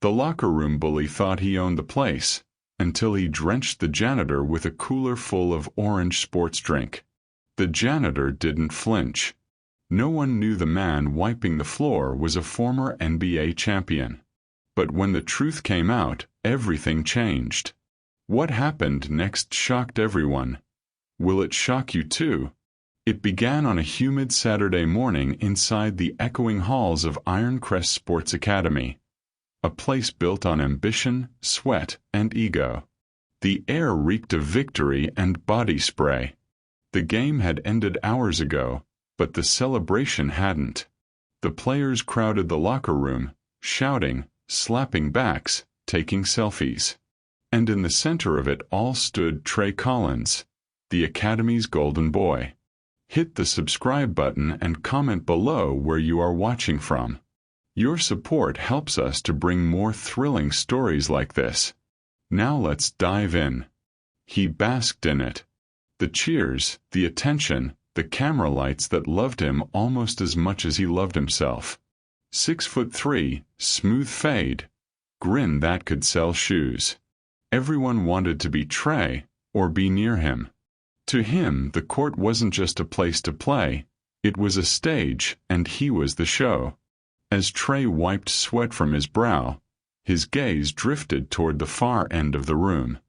The locker room bully thought he owned the place, until he drenched the janitor with a cooler full of orange sports drink. The janitor didn't flinch. No one knew the man wiping the floor was a former NBA champion. But when the truth came out, everything changed. What happened next shocked everyone. Will it shock you too? It began on a humid Saturday morning inside the echoing halls of Ironcrest Sports Academy, a place built on ambition, sweat, and ego. The air reeked of victory and body spray. The game had ended hours ago, but the celebration hadn't. The players crowded the locker room, shouting, slapping backs, taking selfies. And in the center of it all stood Trey Collins, the Academy's golden boy. Hit the subscribe button and comment below where you are watching from. Your support helps us to bring more thrilling stories like this. Now let's dive in. He basked in it. The cheers, the attention, the camera lights that loved him almost as much as he loved himself. 6'3", smooth fade, grin that could sell shoes. Everyone wanted to be Trey, or be near him. To him, the court wasn't just a place to play, it was a stage, and he was the show. As Trey wiped sweat from his brow, his gaze drifted toward the far end of the room.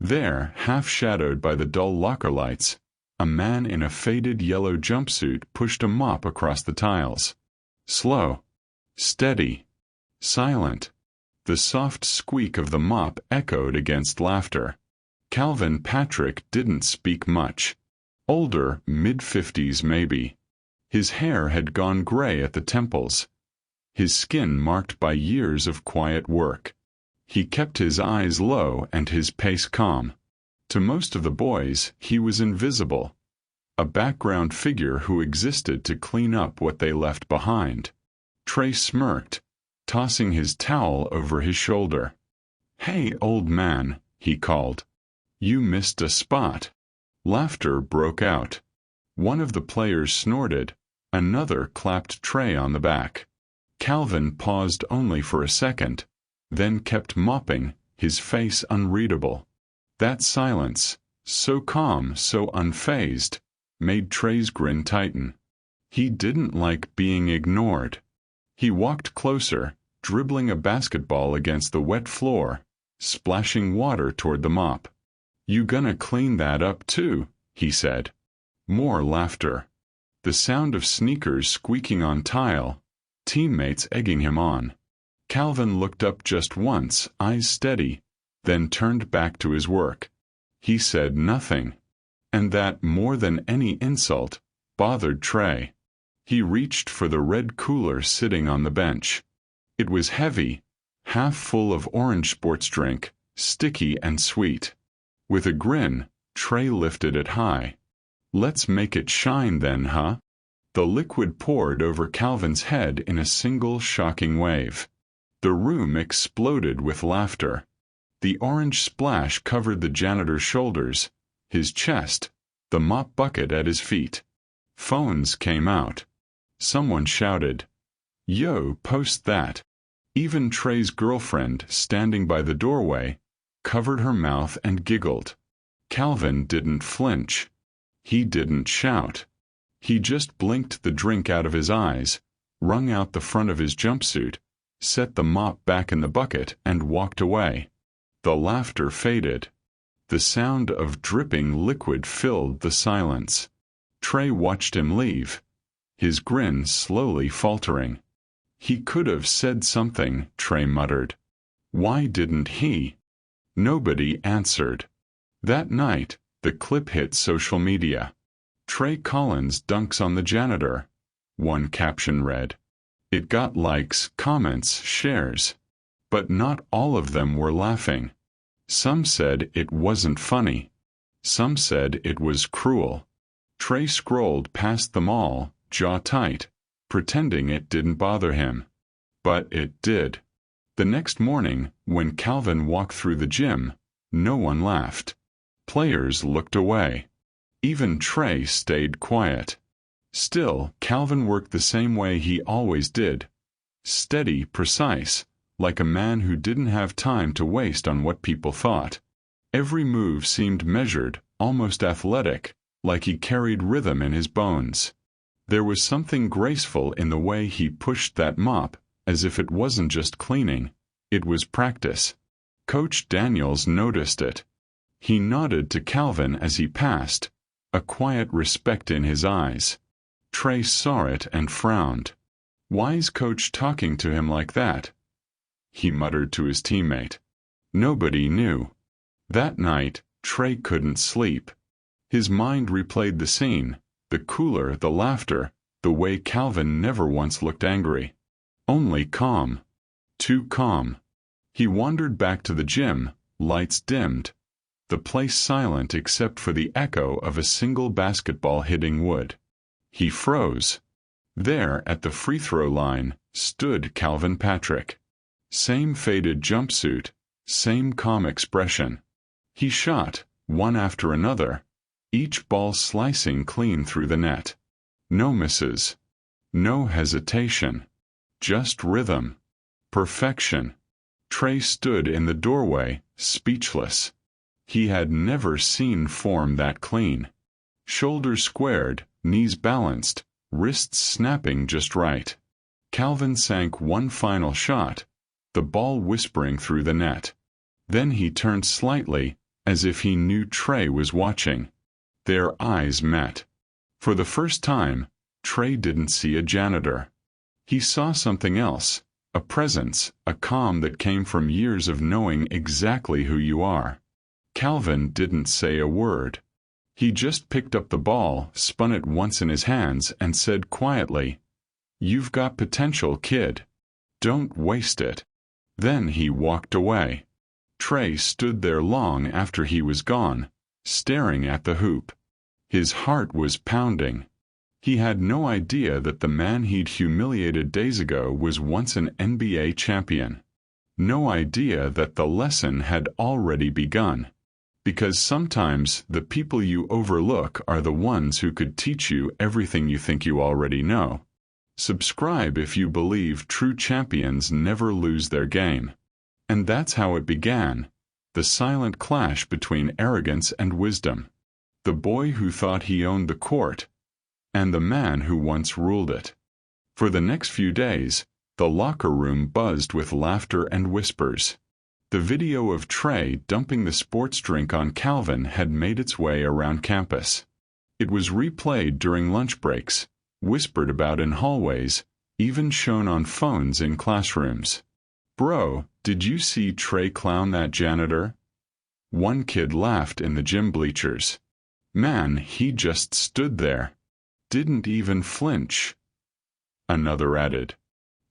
There, half-shadowed by the dull locker lights, a man in a faded yellow jumpsuit pushed a mop across the tiles. Slow, steady, silent. The soft squeak of the mop echoed against laughter. Calvin Patrick didn't speak much. Older, mid-50s maybe. His hair had gone gray at the temples, his skin marked by years of quiet work. He kept his eyes low and his pace calm. To most of the boys, he was invisible, a background figure who existed to clean up what they left behind. Trey smirked, tossing his towel over his shoulder. "Hey, old man," he called. "You missed a spot." Laughter broke out. One of the players snorted, another clapped Trey on the back. Calvin paused only for a second, then kept mopping, his face unreadable. That silence, so calm, so unfazed, made Trey's grin tighten. He didn't like being ignored. He walked closer, dribbling a basketball against the wet floor, splashing water toward the mop. "You gonna clean that up too?" he said. More laughter. The sound of sneakers squeaking on tile, teammates egging him on. Calvin looked up just once, eyes steady, then turned back to his work. He said nothing. And that, more than any insult, bothered Trey. He reached for the red cooler sitting on the bench. It was heavy, half full of orange sports drink, sticky and sweet. With a grin, Trey lifted it high. "Let's make it shine then, huh?" The liquid poured over Calvin's head in a single shocking wave. The room exploded with laughter. The orange splash covered the janitor's shoulders, his chest, the mop bucket at his feet. Phones came out. Someone shouted, "Yo, post that." Even Trey's girlfriend, standing by the doorway, covered her mouth and giggled. Calvin didn't flinch. He didn't shout. He just blinked the drink out of his eyes, wrung out the front of his jumpsuit, set the mop back in the bucket, and walked away. The laughter faded. The sound of dripping liquid filled the silence. Trey watched him leave, his grin slowly faltering. "He could have said something," Trey muttered. "Why didn't he?" Nobody answered. That night, the clip hit social media. "Trey Collins dunks on the janitor," one caption read. It got likes, comments, shares. But not all of them were laughing. Some said it wasn't funny. Some said it was cruel. Trey scrolled past them all, jaw tight, pretending it didn't bother him. But it did. The next morning, when Calvin walked through the gym, no one laughed. Players looked away. Even Trey stayed quiet. Still, Calvin worked the same way he always did. Steady, precise, like a man who didn't have time to waste on what people thought. Every move seemed measured, almost athletic, like he carried rhythm in his bones. There was something graceful in the way he pushed that mop, as if it wasn't just cleaning, it was practice. Coach Daniels noticed it. He nodded to Calvin as he passed, a quiet respect in his eyes. Trey saw it and frowned. Why's Coach talking to him like that? He muttered to his teammate. Nobody knew. That night, Trey couldn't sleep. His mind replayed the scene, the cooler, the laughter, the way Calvin never once looked angry. Only calm. Too calm. He wandered back to the gym, lights dimmed, the place silent except for the echo of a single basketball hitting wood. He froze. There, at the free throw line, stood Calvin Patrick. Same faded jumpsuit, same calm expression. He shot, one after another, each ball slicing clean through the net. No misses. No hesitation. Just rhythm. Perfection. Trey stood in the doorway, speechless. He had never seen form that clean. Shoulders squared, knees balanced, wrists snapping just right. Calvin sank one final shot, the ball whispering through the net. Then he turned slightly, as if he knew Trey was watching. Their eyes met. For the first time, Trey didn't see a janitor. He saw something else, a presence, a calm that came from years of knowing exactly who you are. Calvin didn't say a word. He just picked up the ball, spun it once in his hands, and said quietly, "You've got potential, kid. Don't waste it." Then he walked away. Trey stood there long after he was gone, staring at the hoop. His heart was pounding. He had no idea that the man he'd humiliated days ago was once an NBA champion. No idea that the lesson had already begun. Because sometimes the people you overlook are the ones who could teach you everything you think you already know. Subscribe if you believe true champions never lose their game. And that's how it began, the silent clash between arrogance and wisdom. The boy who thought he owned the court, and the man who once ruled it. For the next few days, the locker room buzzed with laughter and whispers. The video of Trey dumping the sports drink on Calvin had made its way around campus. It was replayed during lunch breaks, whispered about in hallways, even shown on phones in classrooms. "Bro, did you see Trey clown that janitor?" One kid laughed in the gym bleachers. "Man, he just stood there. Didn't even flinch." Another added,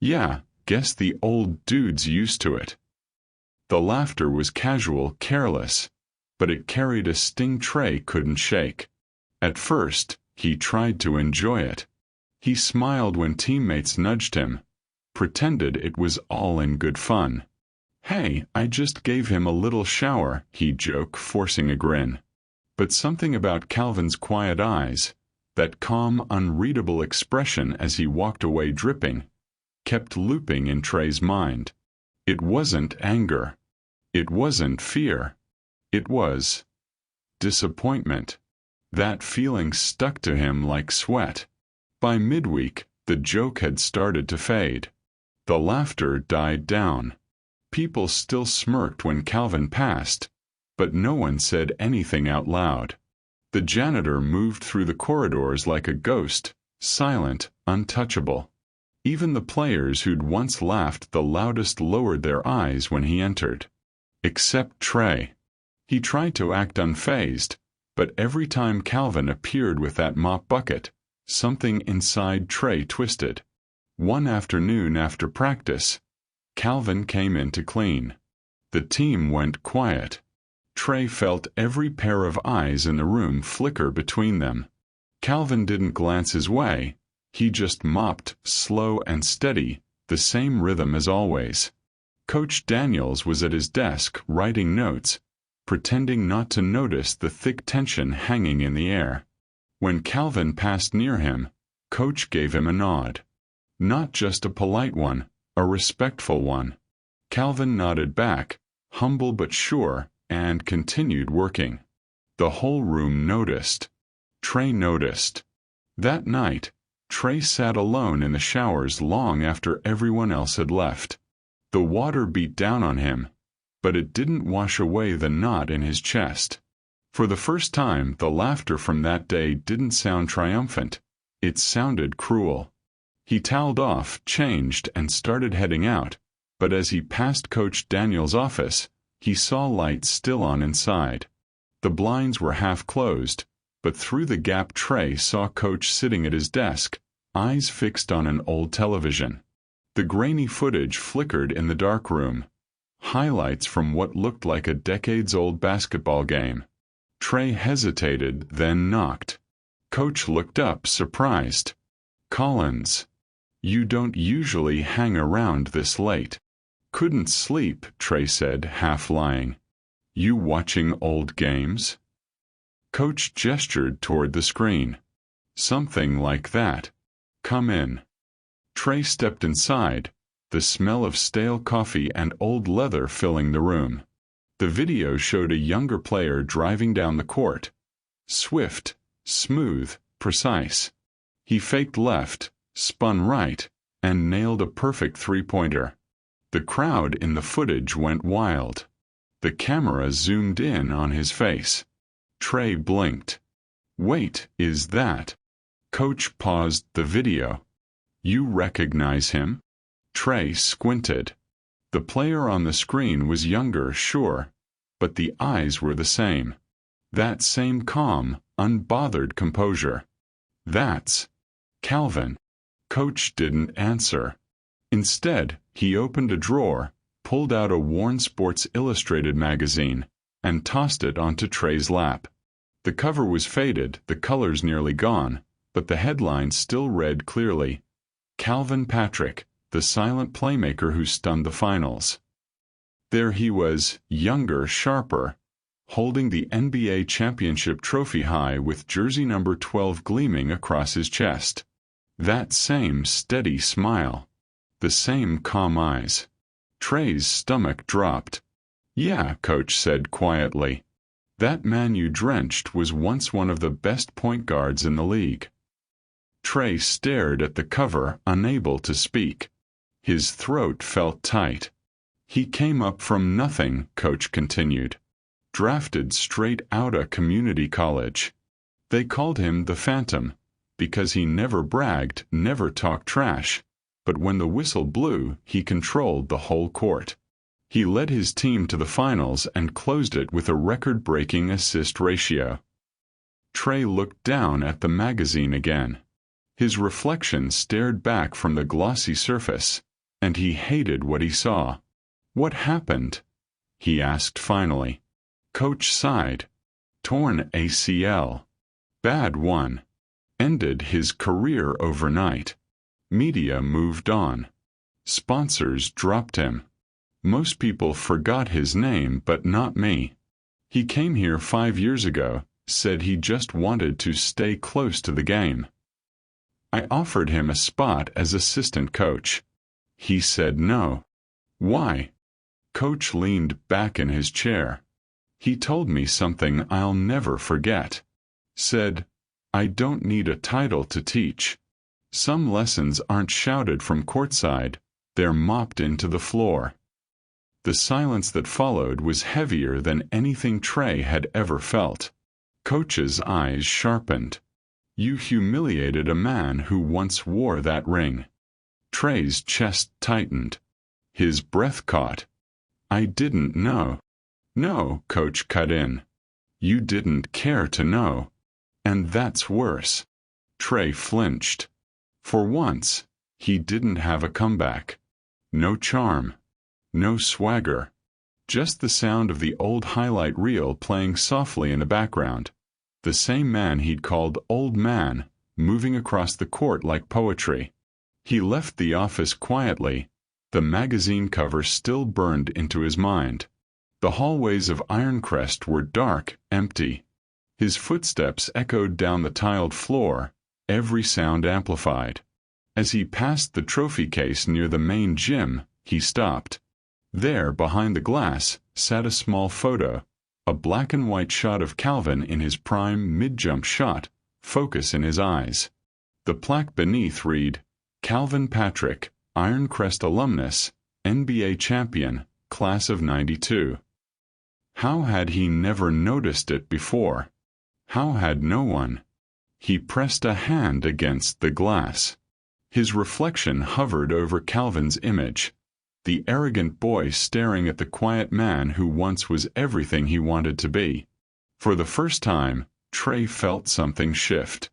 "Yeah, guess the old dude's used to it." The laughter was casual, careless, but it carried a sting Trey couldn't shake. At first, he tried to enjoy it. He smiled when teammates nudged him, pretended it was all in good fun. "Hey, I just gave him a little shower," he joked, forcing a grin. But something about Calvin's quiet eyes, that calm, unreadable expression as he walked away dripping, kept looping in Trey's mind. It wasn't anger. It wasn't fear. It was disappointment. That feeling stuck to him like sweat. By midweek, the joke had started to fade. The laughter died down. People still smirked when Calvin passed, but no one said anything out loud. The janitor moved through the corridors like a ghost, silent, untouchable. Even the players who'd once laughed the loudest lowered their eyes when he entered. Except Trey. He tried to act unfazed, but every time Calvin appeared with that mop bucket, something inside Trey twisted. One afternoon after practice, Calvin came in to clean. The team went quiet. Trey felt every pair of eyes in the room flicker between them. Calvin didn't glance his way. He just mopped, slow and steady, the same rhythm as always. Coach Daniels was at his desk writing notes, pretending not to notice the thick tension hanging in the air. When Calvin passed near him, Coach gave him a nod. Not just a polite one, a respectful one. Calvin nodded back, humble but sure, and continued working. The whole room noticed. Trey noticed. That night, Trey sat alone in the showers long after everyone else had left. The water beat down on him, but it didn't wash away the knot in his chest. For the first time, the laughter from that day didn't sound triumphant. It sounded cruel. He toweled off, changed, and started heading out, but as he passed Coach Daniel's office, he saw lights still on inside. The blinds were half closed, but through the gap Trey saw Coach sitting at his desk, eyes fixed on an old television. The grainy footage flickered in the dark room. Highlights from what looked like a decades-old basketball game. Trey hesitated, then knocked. Coach looked up, surprised. "Collins, you don't usually hang around this late." "Couldn't sleep," Trey said, half lying. "You watching old games?" Coach gestured toward the screen. "Something like that. Come in." Trey stepped inside, the smell of stale coffee and old leather filling the room. The video showed a younger player driving down the court. Swift, smooth, precise. He faked left, spun right, and nailed a perfect three-pointer. The crowd in the footage went wild. The camera zoomed in on his face. Trey blinked. "Wait, is that?" Coach paused the video. "You recognize him?" Trey squinted. The player on the screen was younger, sure, but the eyes were the same. That same calm, unbothered composure. "That's Calvin." Coach didn't answer. Instead, he opened a drawer, pulled out a worn Sports Illustrated magazine, and tossed it onto Trey's lap. The cover was faded, the colors nearly gone, but the headline still read clearly, "Calvin Patrick, the silent playmaker who stunned the finals." There he was, younger, sharper, holding the NBA championship trophy high with jersey number 12 gleaming across his chest. That same steady smile. The same calm eyes. Trey's stomach dropped. "Yeah," Coach said quietly. "That man you drenched was once one of the best point guards in the league." Trey stared at the cover, unable to speak. His throat felt tight. "He came up from nothing," Coach continued. "Drafted straight outta community college. They called him the Phantom, because he never bragged, never talked trash, but when the whistle blew, he controlled the whole court. He led his team to the finals and closed it with a record-breaking assist ratio." Trey looked down at the magazine again. His reflection stared back from the glossy surface, and he hated what he saw. "What happened?" he asked finally. Coach sighed. "Torn ACL. Bad one. Ended his career overnight. Media moved on. Sponsors dropped him. Most people forgot his name, but not me. He came here 5 years ago, said he just wanted to stay close to the game. I offered him a spot as assistant coach. He said no." "Why?" Coach leaned back in his chair. "He told me something I'll never forget. Said, 'I don't need a title to teach. Some lessons aren't shouted from courtside, they're mopped into the floor.'" The silence that followed was heavier than anything Trey had ever felt. Coach's eyes sharpened. "You humiliated a man who once wore that ring." Trey's chest tightened. His breath caught. "I didn't know." "No," Coach cut in. "You didn't care to know. And that's worse." Trey flinched. For once, he didn't have a comeback. No charm. No swagger. Just the sound of the old highlight reel playing softly in the background. The same man he'd called Old Man, moving across the court like poetry. He left the office quietly, the magazine cover still burned into his mind. The hallways of Ironcrest were dark, empty. His footsteps echoed down the tiled floor, every sound amplified. As he passed the trophy case near the main gym, he stopped. There, behind the glass, sat a small photo, a black and white shot of Calvin in his prime mid-jump shot, focus in his eyes. The plaque beneath read, Calvin Patrick, Iron Crest alumnus, NBA champion, class of '92. How had he never noticed it before? How had no one? He pressed a hand against the glass. His reflection hovered over Calvin's image, the arrogant boy staring at the quiet man who once was everything he wanted to be. For the first time, Trey felt something shift.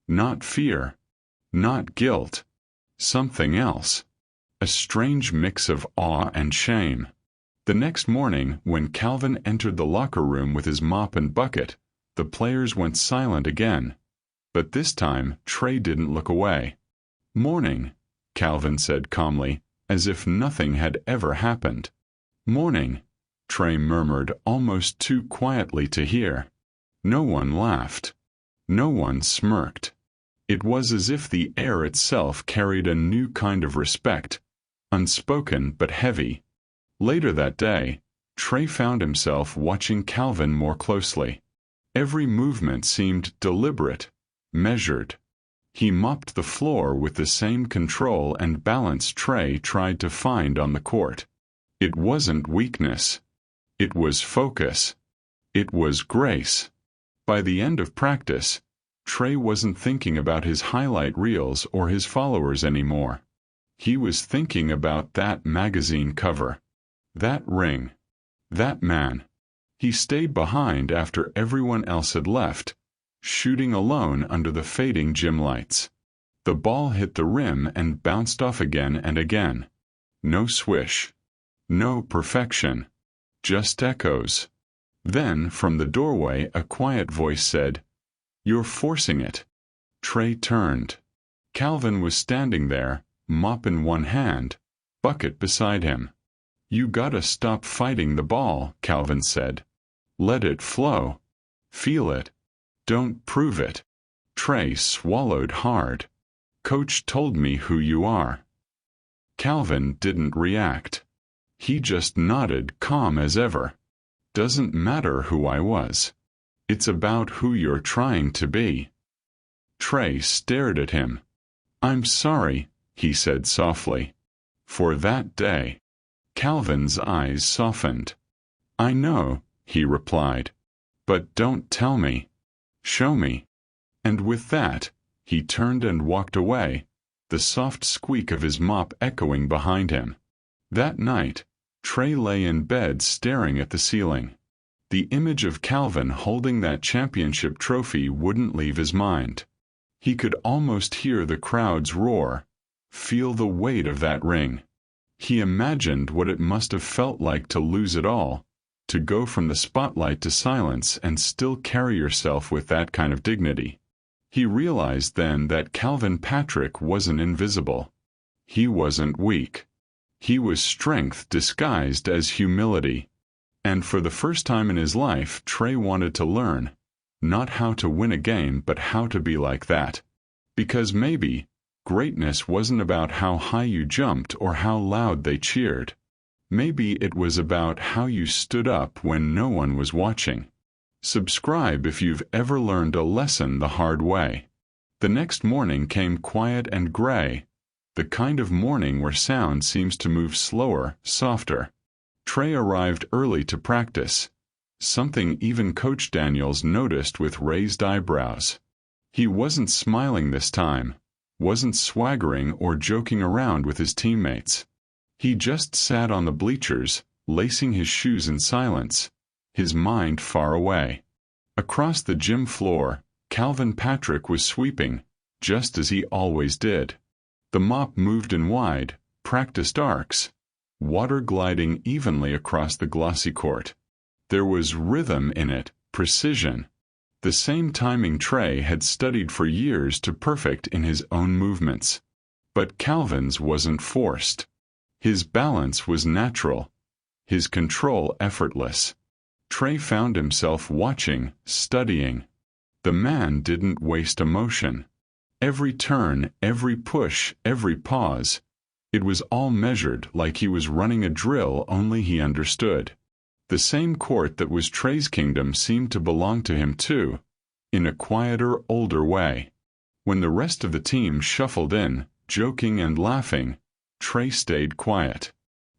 Not fear. Not guilt. Something else. A strange mix of awe and shame. The next morning, when Calvin entered the locker room with his mop and bucket, the players went silent again. But this time, Trey didn't look away. "Morning," Calvin said calmly, as if nothing had ever happened. "Morning," Trey murmured almost too quietly to hear. No one laughed. No one smirked. It was as if the air itself carried a new kind of respect, unspoken but heavy. Later that day, Trey found himself watching Calvin more closely. Every movement seemed deliberate, measured. He mopped the floor with the same control and balance Trey tried to find on the court. It wasn't weakness. It was focus. It was grace. By the end of practice, Trey wasn't thinking about his highlight reels or his followers anymore. He was thinking about that magazine cover. That ring. That man. He stayed behind after everyone else had left, shooting alone under the fading gym lights. The ball hit the rim and bounced off again and again. No swish. No perfection. Just echoes. Then, from the doorway, a quiet voice said, "You're forcing it." Trey turned. Calvin was standing there, mop in one hand, bucket beside him. "You gotta stop fighting the ball," Calvin said. "Let it flow. Feel it. Don't prove it." Trey swallowed hard. "Coach told me who you are." Calvin didn't react. He just nodded, calm as ever. "Doesn't matter who I was. It's about who you're trying to be." Trey stared at him. "I'm sorry," he said softly. "For that day." Calvin's eyes softened. "I know," he replied. "But don't tell me. Show me." And with that, he turned and walked away, the soft squeak of his mop echoing behind him. That night, Trey lay in bed staring at the ceiling. The image of Calvin holding that championship trophy wouldn't leave his mind. He could almost hear the crowd's roar, feel the weight of that ring. He imagined what it must have felt like to lose it all, to go from the spotlight to silence and still carry yourself with that kind of dignity. He realized then that Calvin Patrick wasn't invisible. He wasn't weak. He was strength disguised as humility. And for the first time in his life, Trey wanted to learn, not how to win a game, but how to be like that. Because maybe greatness wasn't about how high you jumped or how loud they cheered. Maybe it was about how you stood up when no one was watching. Subscribe if you've ever learned a lesson the hard way. The next morning came quiet and gray, the kind of morning where sound seems to move slower, softer. Trey arrived early to practice, something even Coach Daniels noticed with raised eyebrows. He wasn't smiling this time, wasn't swaggering or joking around with his teammates. He just sat on the bleachers, lacing his shoes in silence, his mind far away. Across the gym floor, Calvin Patrick was sweeping, just as he always did. The mop moved in wide, practiced arcs, water gliding evenly across the glossy court. There was rhythm in it, precision. The same timing Trey had studied for years to perfect in his own movements. But Calvin's wasn't forced. His balance was natural, his control effortless. Trey found himself watching, studying. The man didn't waste emotion. Every turn, every push, every pause, It was all measured like he was running a drill only he understood. The same court that was Trey's kingdom seemed to belong to him too, in a quieter, older way. When the rest of the team shuffled in, joking and laughing, Trey stayed quiet.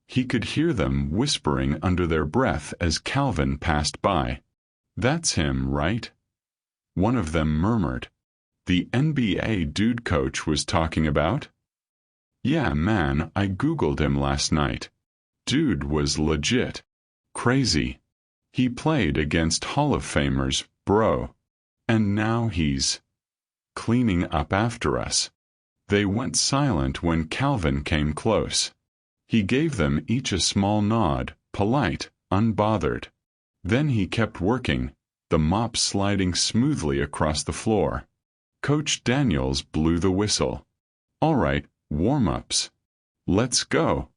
He could hear them whispering under their breath as Calvin passed by. "That's him, right?" One of them murmured. "The NBA dude coach was talking about?" "Yeah, man, I Googled him last night. Dude was legit. Crazy. He played against Hall of Famers, bro. And now he's cleaning up after us." They went silent when Calvin came close. He gave them each a small nod, polite, unbothered. Then he kept working, the mop sliding smoothly across the floor. Coach Daniels blew the whistle. "All right, warm-ups. Let's go."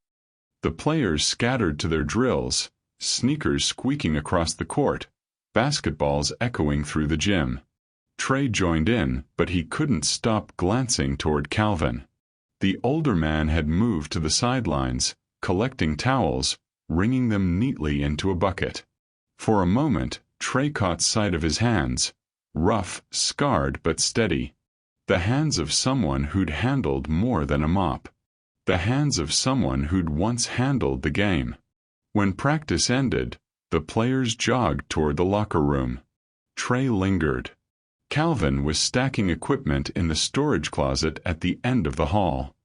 The players scattered to their drills, sneakers squeaking across the court, basketballs echoing through the gym. Trey joined in, but he couldn't stop glancing toward Calvin. The older man had moved to the sidelines, collecting towels, wringing them neatly into a bucket. For a moment, Trey caught sight of his hands, rough, scarred but steady. The hands of someone who'd handled more than a mop. The hands of someone who'd once handled the game. When practice ended, the players jogged toward the locker room. Trey lingered. Calvin was stacking equipment in the storage closet at the end of the hall.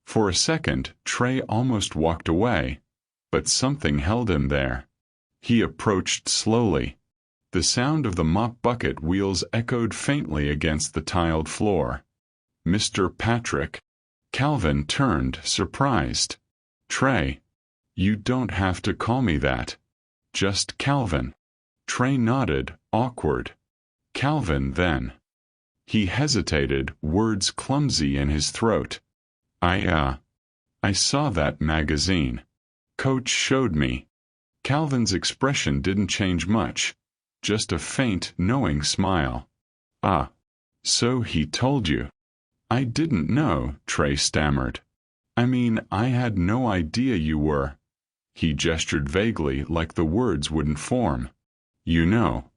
For a second, Trey almost walked away, but something held him there. He approached slowly. The sound of the mop bucket wheels echoed faintly against the tiled floor. "Mr. Patrick." Calvin turned, surprised. "Trey. You don't have to call me that. Just Calvin." Trey nodded, awkward. "Calvin, then." He hesitated, words clumsy in his throat. I saw that magazine. Coach showed me." Calvin's expression didn't change much, just a faint, knowing smile. "Ah. So he told you." "I didn't know," Trey stammered. "I mean, I had no idea you were." He gestured vaguely, like the words wouldn't form. "You know.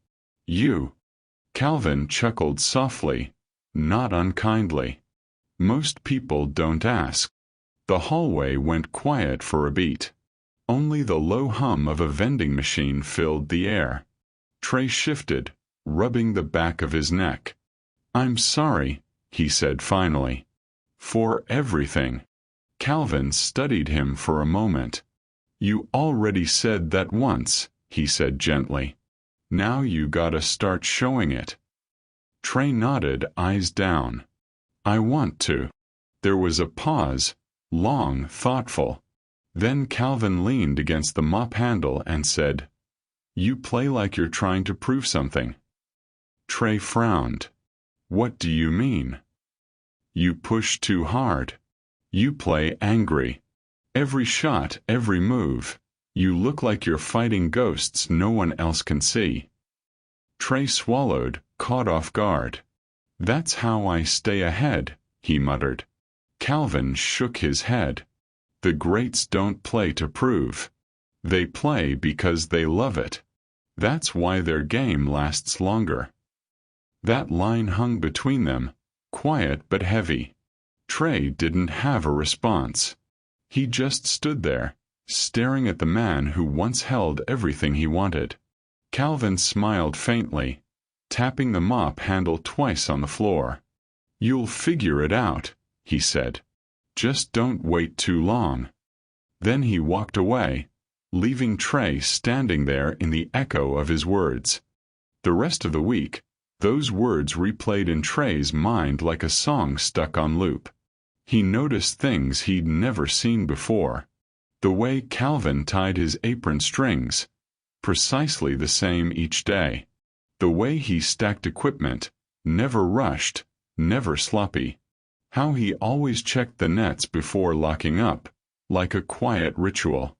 You." Calvin chuckled softly, not unkindly. "Most people don't ask." The hallway went quiet for a beat. Only the low hum of a vending machine filled the air. Trey shifted, rubbing the back of his neck. "I'm sorry," he said finally. "For everything." Calvin studied him for a moment. "You already said that once," he said gently. "Now you gotta start showing it." Trey nodded, eyes down. "I want to." There was a pause, long, thoughtful. Then Calvin leaned against the mop handle and said, "You play like you're trying to prove something." Trey frowned. "What do you mean?" "You push too hard. You play angry. Every shot, every move. You look like you're fighting ghosts no one else can see." Trey swallowed, caught off guard. "That's how I stay ahead," he muttered. Calvin shook his head. "The greats don't play to prove. They play because they love it. That's why their game lasts longer." That line hung between them, quiet but heavy. Trey didn't have a response. He just stood there, staring at the man who once held everything he wanted. Calvin smiled faintly, tapping the mop handle twice on the floor. "You'll figure it out," he said. "Just don't wait too long." Then he walked away, leaving Trey standing there in the echo of his words. The rest of the week, those words replayed in Trey's mind like a song stuck on loop. He noticed things he'd never seen before. The way Calvin tied his apron strings, precisely the same each day. The way he stacked equipment, never rushed, never sloppy. How he always checked the nets before locking up, like a quiet ritual.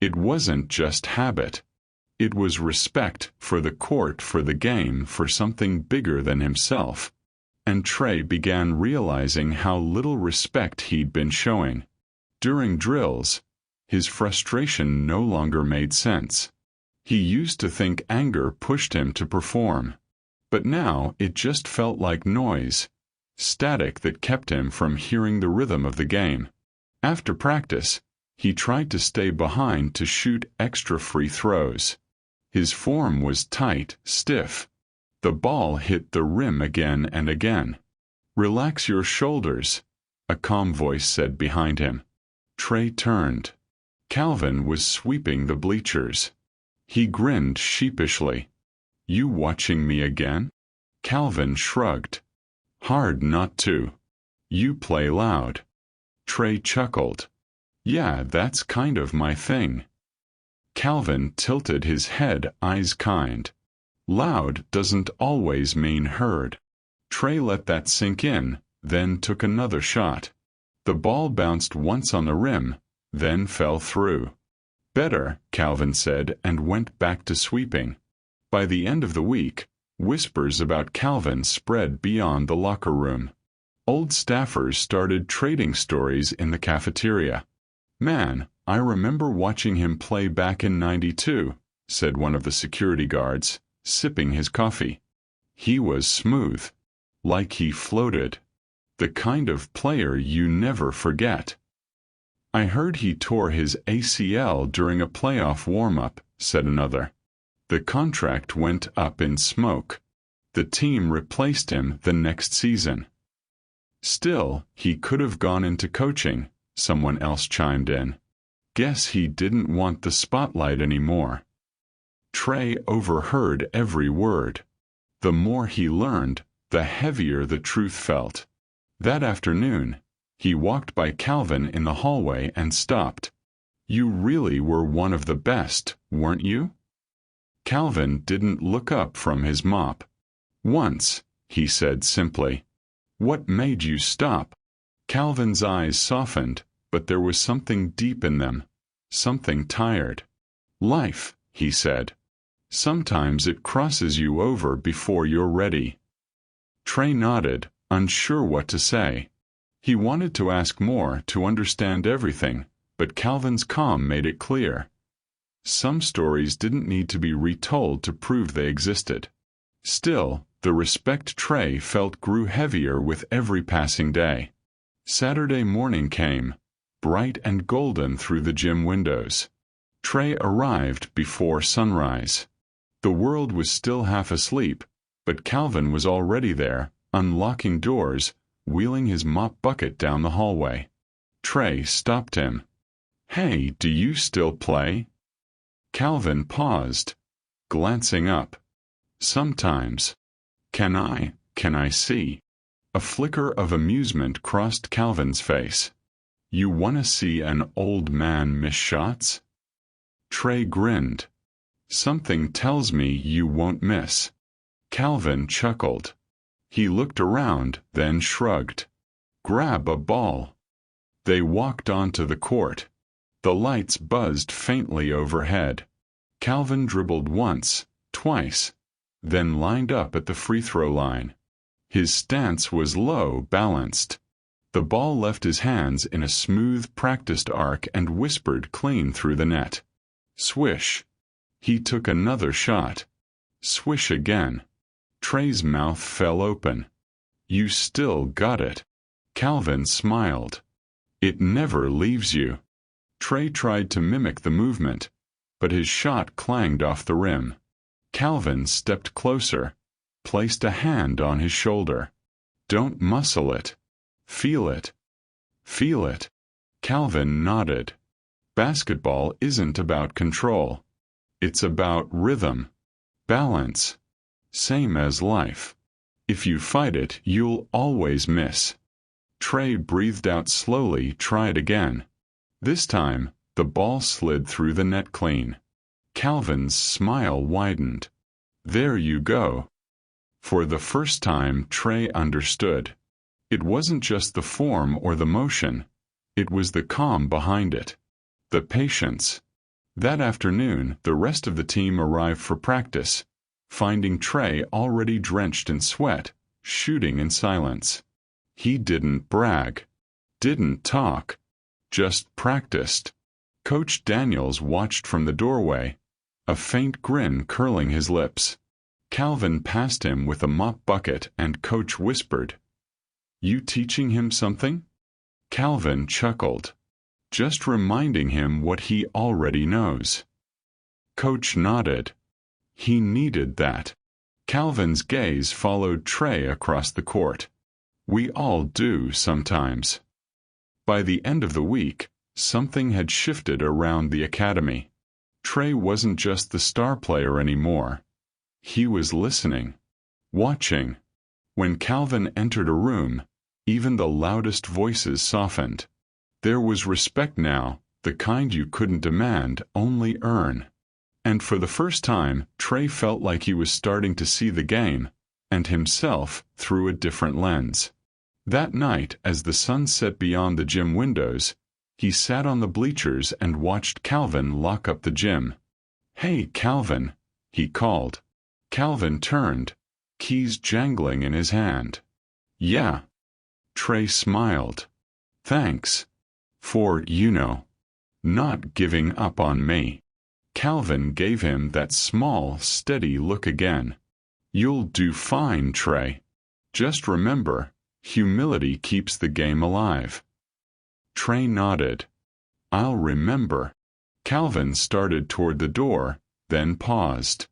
It wasn't just habit. It was respect for the court, for the game, for something bigger than himself. And Trey began realizing how little respect he'd been showing. During drills, his frustration no longer made sense. He used to think anger pushed him to perform, but now it just felt like noise, static that kept him from hearing the rhythm of the game. After practice, he tried to stay behind to shoot extra free throws. His form was tight, stiff. The ball hit the rim again and again. "Relax your shoulders," a calm voice said behind him. Trey turned. Calvin was sweeping the bleachers. He grinned sheepishly. "You watching me again?" Calvin shrugged. "Hard not to. You play loud." Trey chuckled. "Yeah, that's kind of my thing." Calvin tilted his head, eyes kind. Loud doesn't always mean heard. Trey let that sink in, then took another shot. The ball bounced once on the rim, then fell through. "Better," Calvin said, and went back to sweeping. By the end of the week, whispers about Calvin spread beyond the locker room. Old staffers started trading stories in the cafeteria. "Man, I remember watching him play back in '92, said one of the security guards, sipping his coffee. "He was smooth. Like he floated. The kind of player you never forget." "I heard he tore his ACL during a playoff warm-up," said another. "The contract went up in smoke. The team replaced him the next season." "Still, he could have gone into coaching," someone else chimed in. "Guess he didn't want the spotlight anymore." Trey overheard every word. The more he learned, the heavier the truth felt. That afternoon, he walked by Calvin in the hallway and stopped. "You really were one of the best, weren't you?" Calvin didn't look up from his mop. "Once," he said simply. "What made you stop?" Calvin's eyes softened, but there was something deep in them, something tired. "Life," he said. "Sometimes it crosses you over before you're ready." Trey nodded, unsure what to say. He wanted to ask more, to understand everything, but Calvin's calm made it clear. Some stories didn't need to be retold to prove they existed. Still, the respect Trey felt grew heavier with every passing day. Saturday morning came, bright and golden through the gym windows. Trey arrived before sunrise. The world was still half asleep, but Calvin was already there, unlocking doors, wheeling his mop bucket down the hallway. Trey stopped him. "Hey, do you still play?" Calvin paused, glancing up. "Sometimes." Can I see?" A flicker of amusement crossed Calvin's face. "You want to see an old man miss shots?" Trey grinned. "Something tells me you won't miss." Calvin chuckled. He looked around, then shrugged. "Grab a ball." They walked onto the court. The lights buzzed faintly overhead. Calvin dribbled once, twice, then lined up at the free throw line. His stance was low, balanced. The ball left his hands in a smooth, practiced arc and whispered clean through the net. Swish. He took another shot. Swish again. Trey's mouth fell open. "You still got it." Calvin smiled. "It never leaves you." Trey tried to mimic the movement, but his shot clanged off the rim. Calvin stepped closer, placed a hand on his shoulder. "Don't muscle it. Feel it. Feel it." Calvin nodded. Basketball isn't about control. It's about rhythm, balance, same as life. If you fight it, you'll always miss. Trey breathed out slowly, tried again. This time, the ball slid through the net clean. Calvin's smile widened. "There you go." For the first time, Trey understood. It wasn't just the form or the motion. It was the calm behind it. The patience. That afternoon, the rest of the team arrived for practice, finding Trey already drenched in sweat, shooting in silence. He didn't brag. Didn't talk. just practiced. Coach Daniels watched from the doorway, a faint grin curling his lips. Calvin passed him with a mop bucket and Coach whispered, "You teaching him something?" Calvin chuckled. "Just reminding him what he already knows." Coach nodded. He needed that. Calvin's gaze followed Trey across the court. We all do sometimes. By the end of the week, something had shifted around the academy. Trey wasn't just the star player anymore. He was listening, watching. When Calvin entered a room, even the loudest voices softened. There was respect now, the kind you couldn't demand, only earn. And for the first time, Trey felt like he was starting to see the game, and himself, through a different lens. That night, as the sun set beyond the gym windows, he sat on the bleachers and watched Calvin lock up the gym. "Hey, Calvin," he called. Calvin turned, keys jangling in his hand. "Yeah." Trey smiled. "Thanks. For, not giving up on me." Calvin gave him that small, steady look again. "You'll do fine, Trey. Just remember, humility keeps the game alive." Trey nodded. "I'll remember." Calvin started toward the door, then paused.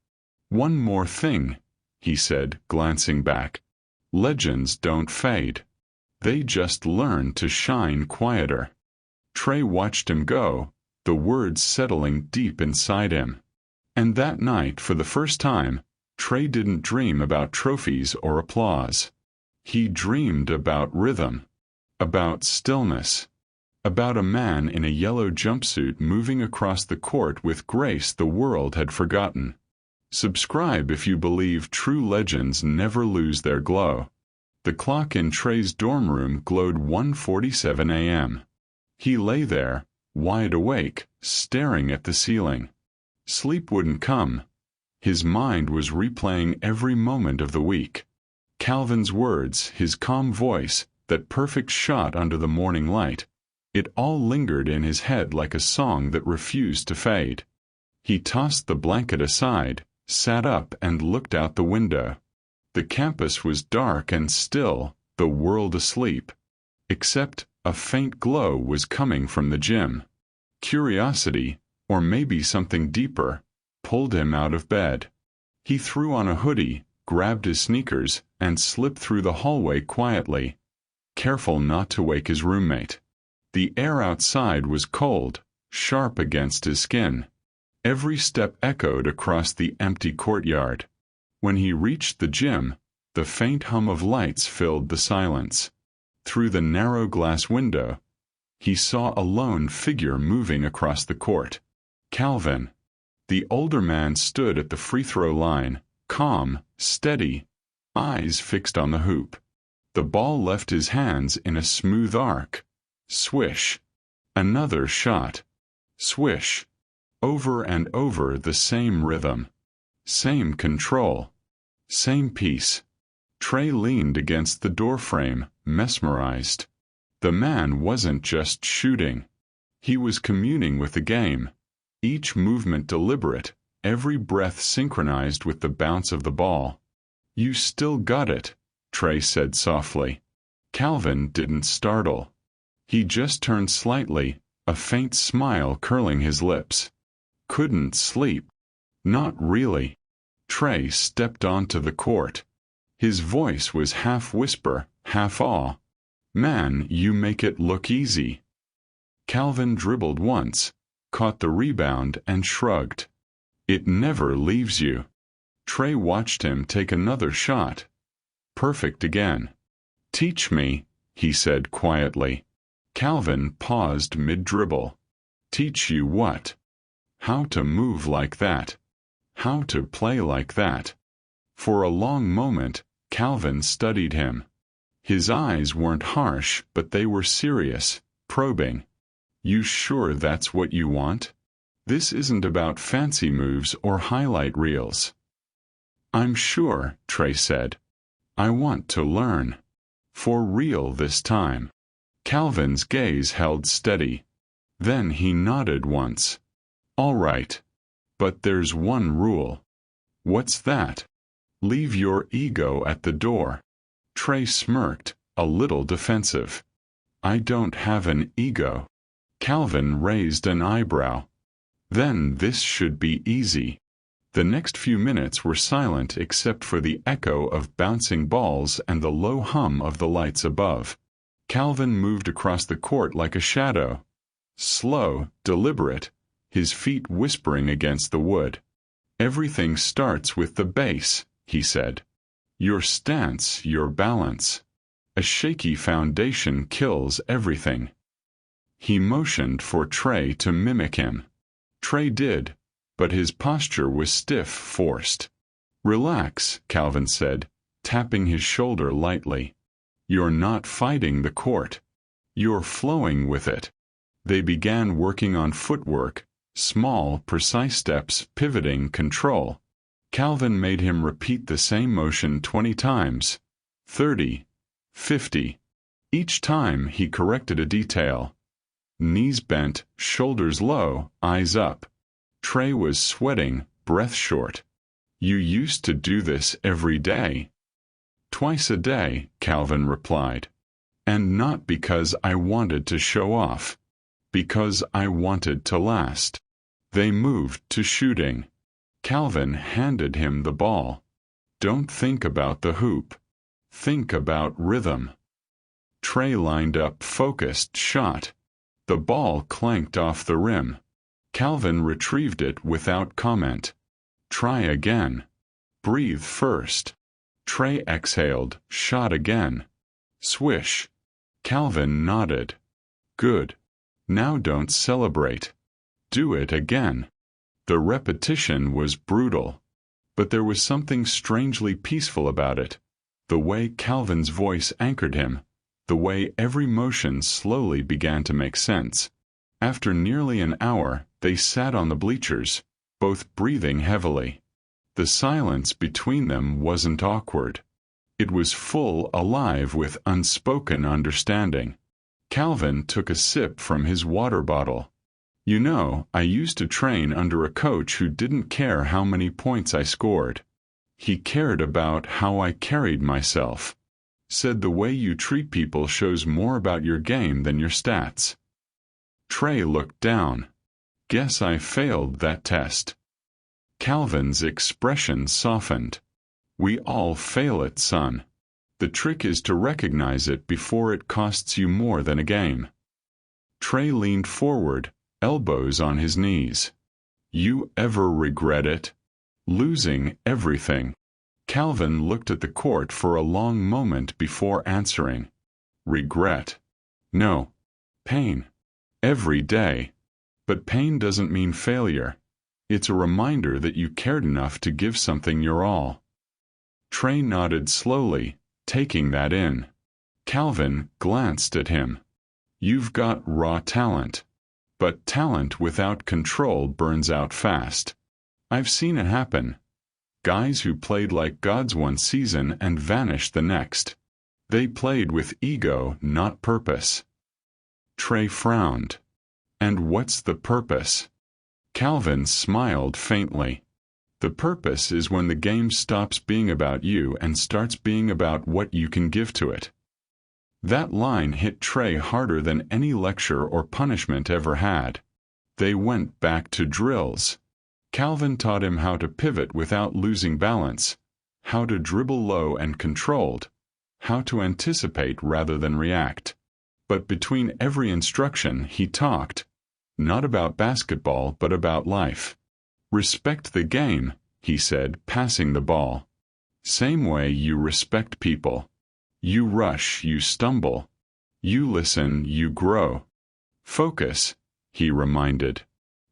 "One more thing," he said, glancing back. "Legends don't fade. They just learn to shine quieter." Trey watched him go, the words settling deep inside him. And that night, for the first time, Trey didn't dream about trophies or applause. He dreamed about rhythm, about stillness, about a man in a yellow jumpsuit moving across the court with grace the world had forgotten. Subscribe if you believe true legends never lose their glow. The clock in Trey's dorm room glowed 1:47 a.m. He lay there, wide awake, staring at the ceiling. Sleep wouldn't come. His mind was replaying every moment of the week. Calvin's words, his calm voice, that perfect shot under the morning light, it all lingered in his head like a song that refused to fade. He tossed the blanket aside, sat up and looked out the window. The campus was dark and still, the world asleep. Except a faint glow was coming from the gym. Curiosity, or maybe something deeper, pulled him out of bed. He threw on a hoodie, grabbed his sneakers, and slipped through the hallway quietly, careful not to wake his roommate. The air outside was cold, sharp against his skin. Every step echoed across the empty courtyard. When he reached the gym, the faint hum of lights filled the silence. Through the narrow glass window, he saw a lone figure moving across the court. Calvin. The older man stood at the free throw line, calm, steady, eyes fixed on the hoop. The ball left his hands in a smooth arc. Swish. Another shot. Swish. Over and over the same rhythm. Same control. Same peace. Trey leaned against the doorframe, mesmerized. The man wasn't just shooting. He was communing with the game, each movement deliberate, every breath synchronized with the bounce of the ball. "You still got it," Trey said softly. Calvin didn't startle. He just turned slightly, a faint smile curling his lips. "Couldn't sleep." "Not really." Trey stepped onto the court. His voice was half whisper, half awe. "Man, you make it look easy." Calvin dribbled once, caught the rebound, and shrugged. "It never leaves you." Trey watched him take another shot. Perfect again. "Teach me," he said quietly. Calvin paused mid-dribble. "Teach you what?" "How to move like that. How to play like that." For a long moment, Calvin studied him. His eyes weren't harsh, but they were serious, probing. "You sure that's what you want? This isn't about fancy moves or highlight reels." "I'm sure," Trey said. "I want to learn. For real this time." Calvin's gaze held steady. Then he nodded once. "All right. But there's one rule." "What's that?" "Leave your ego at the door." Trey smirked, a little defensive. "I don't have an ego." Calvin raised an eyebrow. "Then this should be easy." The next few minutes were silent except for the echo of bouncing balls and the low hum of the lights above. Calvin moved across the court like a shadow. Slow, deliberate, his feet whispering against the wood. "Everything starts with the base," he said. "Your stance, your balance. A shaky foundation kills everything." He motioned for Trey to mimic him. Trey did, but his posture was stiff, forced. "Relax," Calvin said, tapping his shoulder lightly. "You're not fighting the court. You're flowing with it." They began working on footwork, small, precise steps, pivoting, control. Calvin made him repeat the same motion 20 times, 30, 50. Each time he corrected a detail. Knees bent, shoulders low, eyes up. Trey was sweating, breath short. "You used to do this every day." "Twice a day," Calvin replied. "And not because I wanted to show off. Because I wanted to last." They moved to shooting. Calvin handed him the ball. "Don't think about the hoop. Think about rhythm." Trey lined up, focused, shot. The ball clanked off the rim. Calvin retrieved it without comment. "Try again. Breathe first." Trey exhaled, shot again. Swish. Calvin nodded. "Good. Now don't celebrate. Do it again." The repetition was brutal, but there was something strangely peaceful about it. The way Calvin's voice anchored him, the way every motion slowly began to make sense. After nearly an hour, they sat on the bleachers, both breathing heavily. The silence between them wasn't awkward. It was full, alive with unspoken understanding. Calvin took a sip from his water bottle. "You know, I used to train under a coach who didn't care how many points I scored. He cared about how I carried myself. Said the way you treat people shows more about your game than your stats." Trey looked down. "Guess I failed that test." Calvin's expression softened. "We all fail it, son. The trick is to recognize it before it costs you more than a game." Trey leaned forward, elbows on his knees. "You ever regret it? Losing everything?" Calvin looked at the court for a long moment before answering. "Regret? No. Pain. Every day. But pain doesn't mean failure. It's a reminder that you cared enough to give something your all." Trey nodded slowly, taking that in. Calvin glanced at him. "You've got raw talent. But talent without control burns out fast. I've seen it happen. Guys who played like gods one season and vanished the next. They played with ego, not purpose." Trey frowned. "And what's the purpose?" Calvin smiled faintly. "The purpose is when the game stops being about you and starts being about what you can give to it." That line hit Trey harder than any lecture or punishment ever had. They went back to drills. Calvin taught him how to pivot without losing balance, how to dribble low and controlled, how to anticipate rather than react. But between every instruction he talked, not about basketball but about life. "Respect the game," he said, passing the ball. "Same way you respect people. You rush, you stumble. You listen, you grow. Focus," he reminded.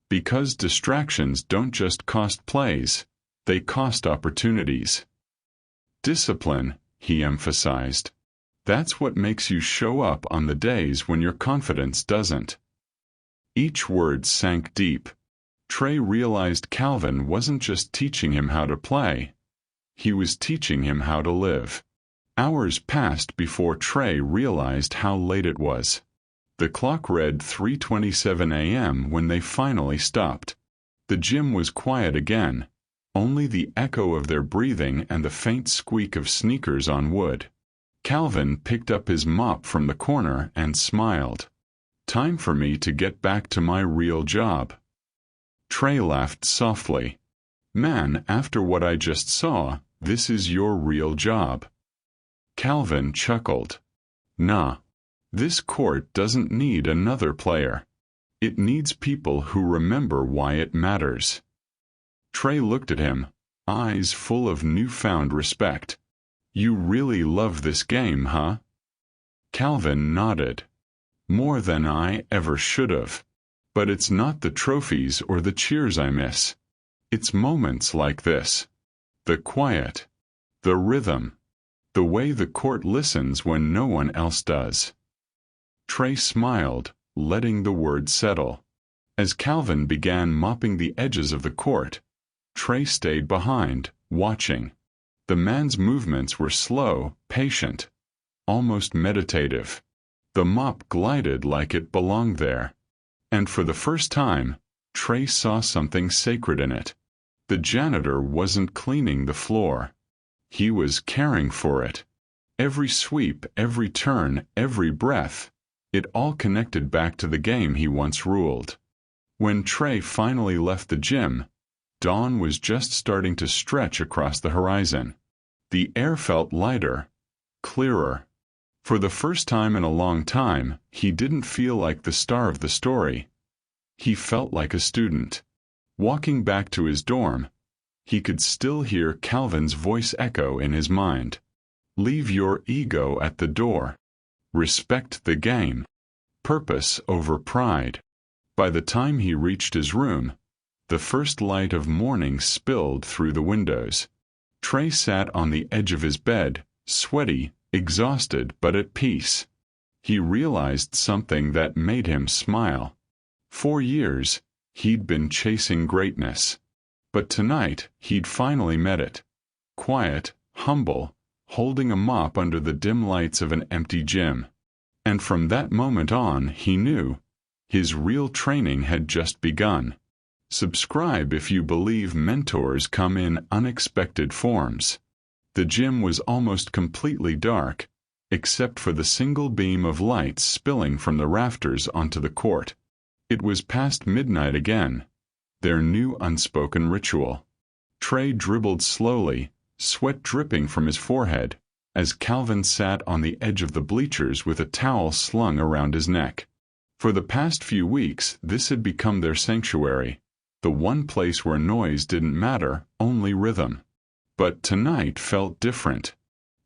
"Because distractions don't just cost plays, they cost opportunities." "Discipline," he emphasized. "That's what makes you show up on the days when your confidence doesn't." Each word sank deep. Trey realized Calvin wasn't just teaching him how to play. He was teaching him how to live. Hours passed before Trey realized how late it was. The clock read 3:27 a.m. when they finally stopped. The gym was quiet again, only the echo of their breathing and the faint squeak of sneakers on wood. Calvin picked up his mop from the corner and smiled. "Time for me to get back to my real job." Trey laughed softly. "Man, after what I just saw, this is your real job." Calvin chuckled. "Nah, this court doesn't need another player. It needs people who remember why it matters." Trey looked at him, eyes full of newfound respect. "You really love this game, huh?" Calvin nodded. "More than I ever should have. But it's not the trophies or the cheers I miss. It's moments like this. The quiet. The rhythm. The way the court listens when no one else does." Trey smiled, letting the words settle. As Calvin began mopping the edges of the court, Trey stayed behind, watching. The man's movements were slow, patient, almost meditative. The mop glided like it belonged there. And for the first time, Trey saw something sacred in it. The janitor wasn't cleaning the floor. He was caring for it. Every sweep, every turn, every breath, it all connected back to the game he once ruled. When Trey finally left the gym, dawn was just starting to stretch across the horizon. The air felt lighter, clearer. For the first time in a long time, he didn't feel like the star of the story. He felt like a student. Walking back to his dorm, he could still hear Calvin's voice echo in his mind. "Leave your ego at the door. Respect the game. Purpose over pride." By the time he reached his room, the first light of morning spilled through the windows. Trey sat on the edge of his bed, sweaty, exhausted but at peace. He realized something that made him smile. 4 years, he'd been chasing greatness. But tonight, he'd finally met it. Quiet, humble, holding a mop under the dim lights of an empty gym. And from that moment on, he knew his real training had just begun. Subscribe if you believe mentors come in unexpected forms. The gym was almost completely dark, except for the single beam of light spilling from the rafters onto the court. It was past midnight again, their new unspoken ritual. Trey dribbled slowly, sweat dripping from his forehead, as Calvin sat on the edge of the bleachers with a towel slung around his neck. For the past few weeks, this had become their sanctuary, the one place where noise didn't matter, only rhythm. But tonight felt different.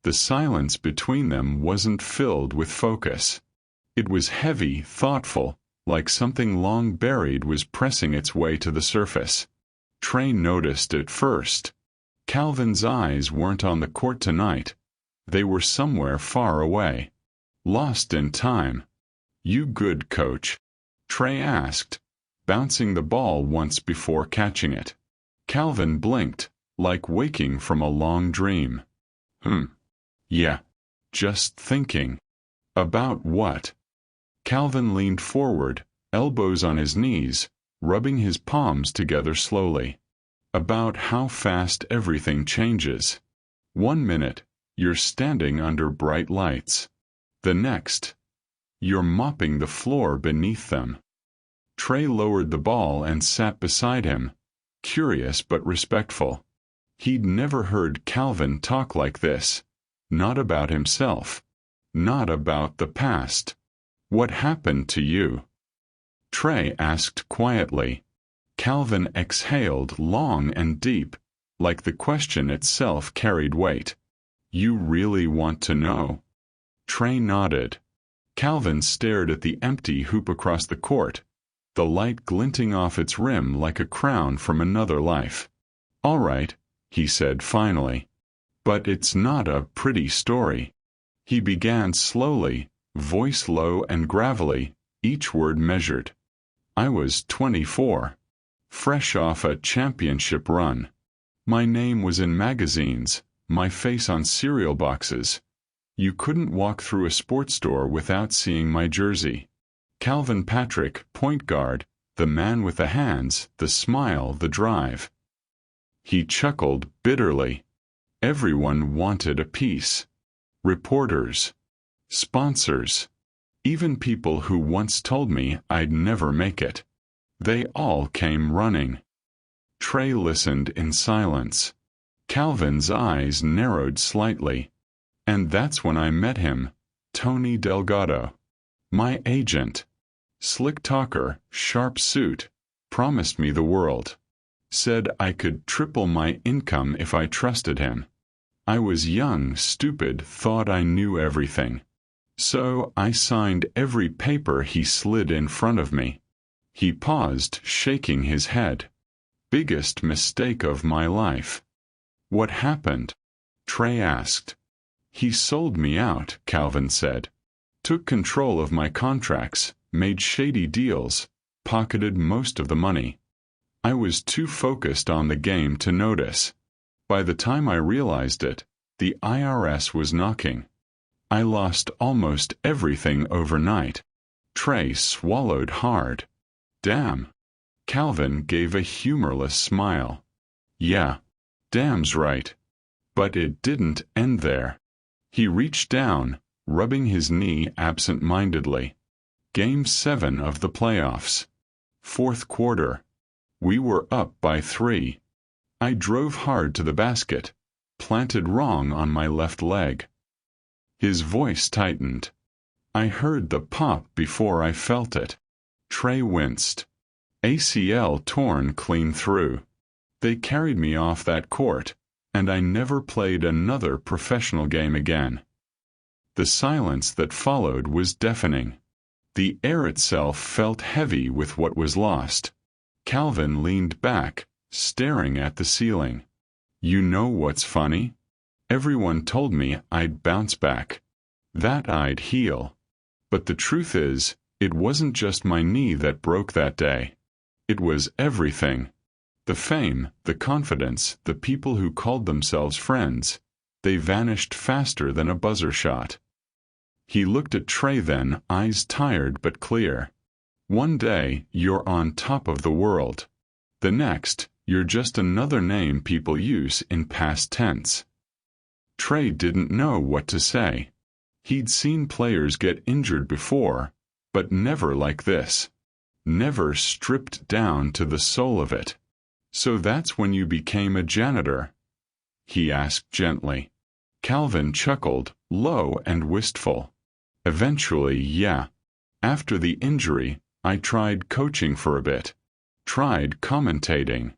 The silence between them wasn't filled with focus. It was heavy, thoughtful, like something long buried was pressing its way to the surface. Trey noticed it first. Calvin's eyes weren't on the court tonight. They were somewhere far away. Lost in time. "You good, coach?" Trey asked, bouncing the ball once before catching it. Calvin blinked, like waking from a long dream. Yeah. Just thinking." "About what?" Calvin leaned forward, elbows on his knees, rubbing his palms together slowly. "About how fast everything changes. 1 minute, you're standing under bright lights. The next, you're mopping the floor beneath them." Trey lowered the ball and sat beside him, curious but respectful. He'd never heard Calvin talk like this. Not about himself. Not about the past. "What happened to you?" Trey asked quietly. Calvin exhaled long and deep, like the question itself carried weight. "You really want to know?" Trey nodded. Calvin stared at the empty hoop across the court, the light glinting off its rim like a crown from another life. "All right," he said finally. "But it's not a pretty story." He began slowly, voice low and gravelly, each word measured. "I was 24, fresh off a championship run. My name was in magazines, my face on cereal boxes. You couldn't walk through a sports store without seeing my jersey. Calvin Patrick, point guard, the man with the hands, the smile, the drive. He chuckled bitterly. Everyone wanted a piece. Reporters, sponsors, even people who once told me I'd never make it. They all came running. Trey listened in silence. Calvin's eyes narrowed slightly. And that's when I met him, Tony Delgado. My agent. Slick talker, sharp suit, promised me the world. Said I could triple my income if I trusted him. I was young, stupid, thought I knew everything. So I signed every paper he slid in front of me. He paused, shaking his head. Biggest mistake of my life. What happened? Trey asked. He sold me out, Calvin said. Took control of my contracts, made shady deals, pocketed most of the money. I was too focused on the game to notice. By the time I realized it, the IRS was knocking. I lost almost everything overnight. Trey swallowed hard. Damn. Calvin gave a humorless smile. Yeah, damn's right. But it didn't end there. He reached down, rubbing his knee absent-mindedly. Game 7 of the playoffs. Fourth quarter. We were up by 3. I drove hard to the basket, planted wrong on my left leg. His voice tightened. I heard the pop before I felt it. Trey winced. ACL torn clean through. They carried me off that court, and I never played another professional game again. The silence that followed was deafening. The air itself felt heavy with what was lost. Calvin leaned back, staring at the ceiling. You know what's funny? Everyone told me I'd bounce back. That I'd heal. But the truth is, it wasn't just my knee that broke that day. It was everything. The fame, the confidence, the people who called themselves friends. They vanished faster than a buzzer shot. He looked at Trey then, eyes tired but clear. One day, you're on top of the world. The next, you're just another name people use in past tense. Trey didn't know what to say. He'd seen players get injured before, but never like this. Never stripped down to the soul of it. So that's when you became a janitor? He asked gently. Calvin chuckled, low and wistful. Eventually, yeah. After the injury, I tried coaching for a bit. Tried commentating.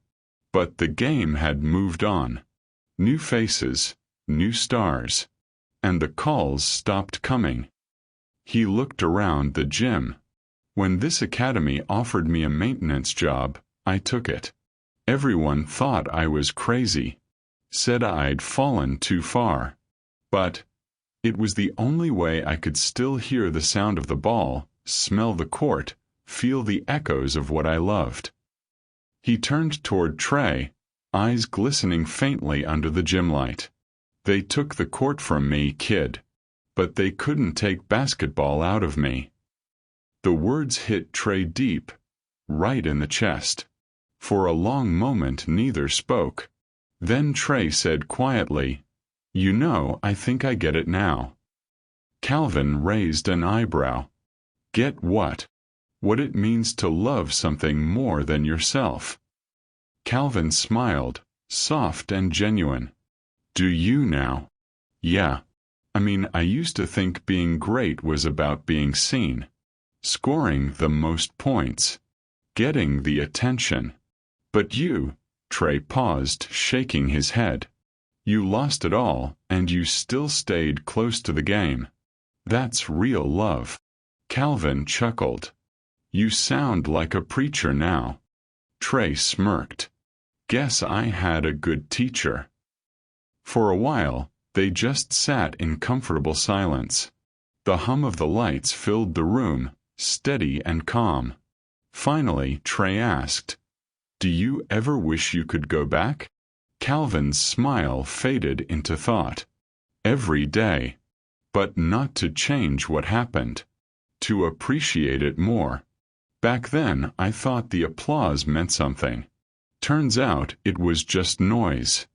But the game had moved on. New faces, new stars. And the calls stopped coming. He looked around the gym. When this academy offered me a maintenance job, I took it. Everyone thought I was crazy. Said I'd fallen too far. But it was the only way I could still hear the sound of the ball, smell the court, feel the echoes of what I loved. He turned toward Trey, eyes glistening faintly under the gym light. They took the court from me, kid. But they couldn't take basketball out of me. The words hit Trey deep, right in the chest. For a long moment neither spoke. Then Trey said quietly, You know, I think I get it now. Calvin raised an eyebrow. Get what? What it means to love something more than yourself. Calvin smiled, soft and genuine. Do you now? Yeah. I mean, I used to think being great was about being seen. Scoring the most points. Getting the attention. But you, Trey paused, shaking his head. You lost it all, and you still stayed close to the game. That's real love. Calvin chuckled. You sound like a preacher now. Trey smirked. Guess I had a good teacher. For a while, they just sat in comfortable silence. The hum of the lights filled the room, steady and calm. Finally, Trey asked, Do you ever wish you could go back? Calvin's smile faded into thought. Every day. But not to change what happened. to appreciate it more. Back then, I thought the applause meant something. Turns out it was just noise.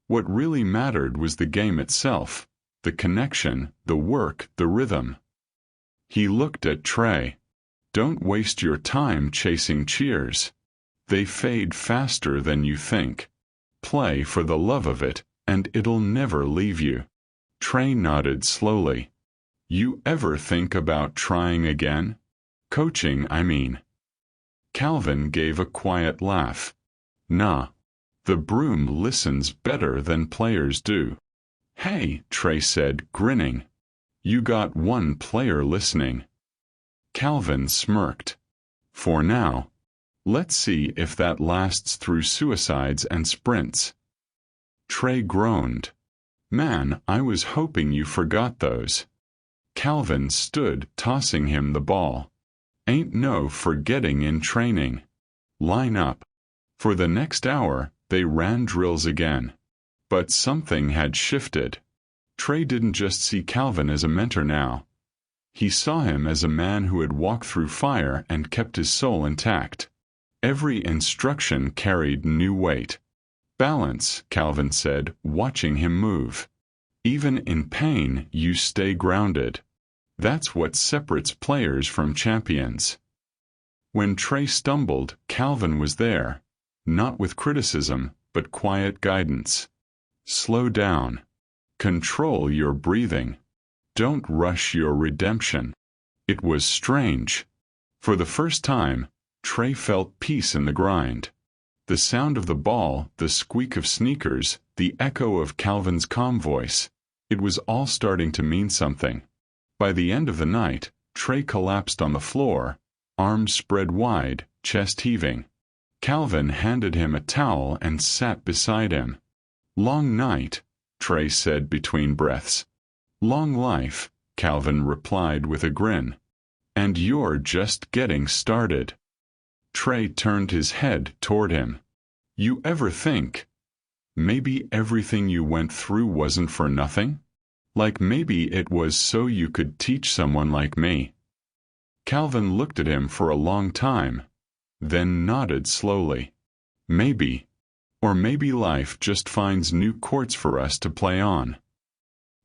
What really mattered was the game itself, the connection, the work, the rhythm. He looked at Trey. Don't waste your time chasing cheers. They fade faster than you think. Play for the love of it, and it'll never leave you. Trey nodded slowly. You ever think about trying again? Coaching, I mean. Calvin gave a quiet laugh. Nah. The broom listens better than players do. Hey, Trey said, grinning. You got one player listening. Calvin smirked. For now. Let's see if that lasts through suicides and sprints. Trey groaned. Man, I was hoping you forgot those. Calvin stood, tossing him the ball. Ain't no forgetting in training. Line up. For the next hour, they ran drills again. But something had shifted. Trey didn't just see Calvin as a mentor now. He saw him as a man who had walked through fire and kept his soul intact. Every instruction carried new weight. Balance, Calvin said, watching him move. Even in pain, you stay grounded. That's what separates players from champions. When Trey stumbled, Calvin was there, not with criticism, but quiet guidance. Slow down. Control your breathing. Don't rush your redemption. It was strange. For the first time, Trey felt peace in the grind. The sound of the ball, the squeak of sneakers, the echo of Calvin's calm voice. It was all starting to mean something. By the end of the night, Trey collapsed on the floor, arms spread wide, chest heaving. Calvin handed him a towel and sat beside him. Long night, Trey said between breaths. Long life, Calvin replied with a grin. And you're just getting started. Trey turned his head toward him. You ever think, maybe everything you went through wasn't for nothing? Like maybe it was so you could teach someone like me. Calvin looked at him for a long time, then nodded slowly. Maybe. Or maybe life just finds new courts for us to play on.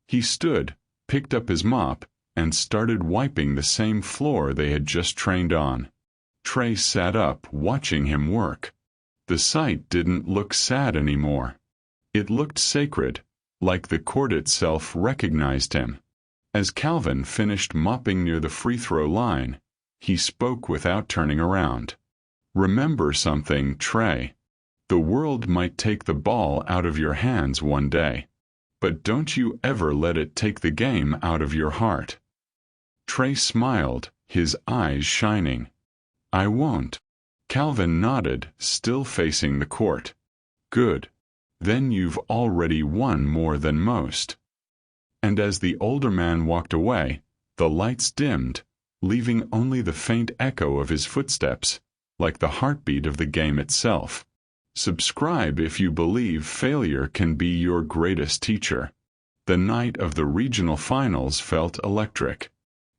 He stood, picked up his mop, and started wiping the same floor they had just trained on. Trey sat up, watching him work. The sight didn't look sad anymore. It looked sacred, like the court itself recognized him. As Calvin finished mopping near the free throw line, he spoke without turning around. Remember something, Trey. The world might take the ball out of your hands one day, but don't you ever let it take the game out of your heart. Trey smiled, his eyes shining. I won't. Calvin nodded, still facing the court. Good. Then you've already won more than most. And as the older man walked away, the lights dimmed, leaving only the faint echo of his footsteps, like the heartbeat of the game itself. Subscribe if you believe failure can be your greatest teacher. The night of the regional finals felt electric.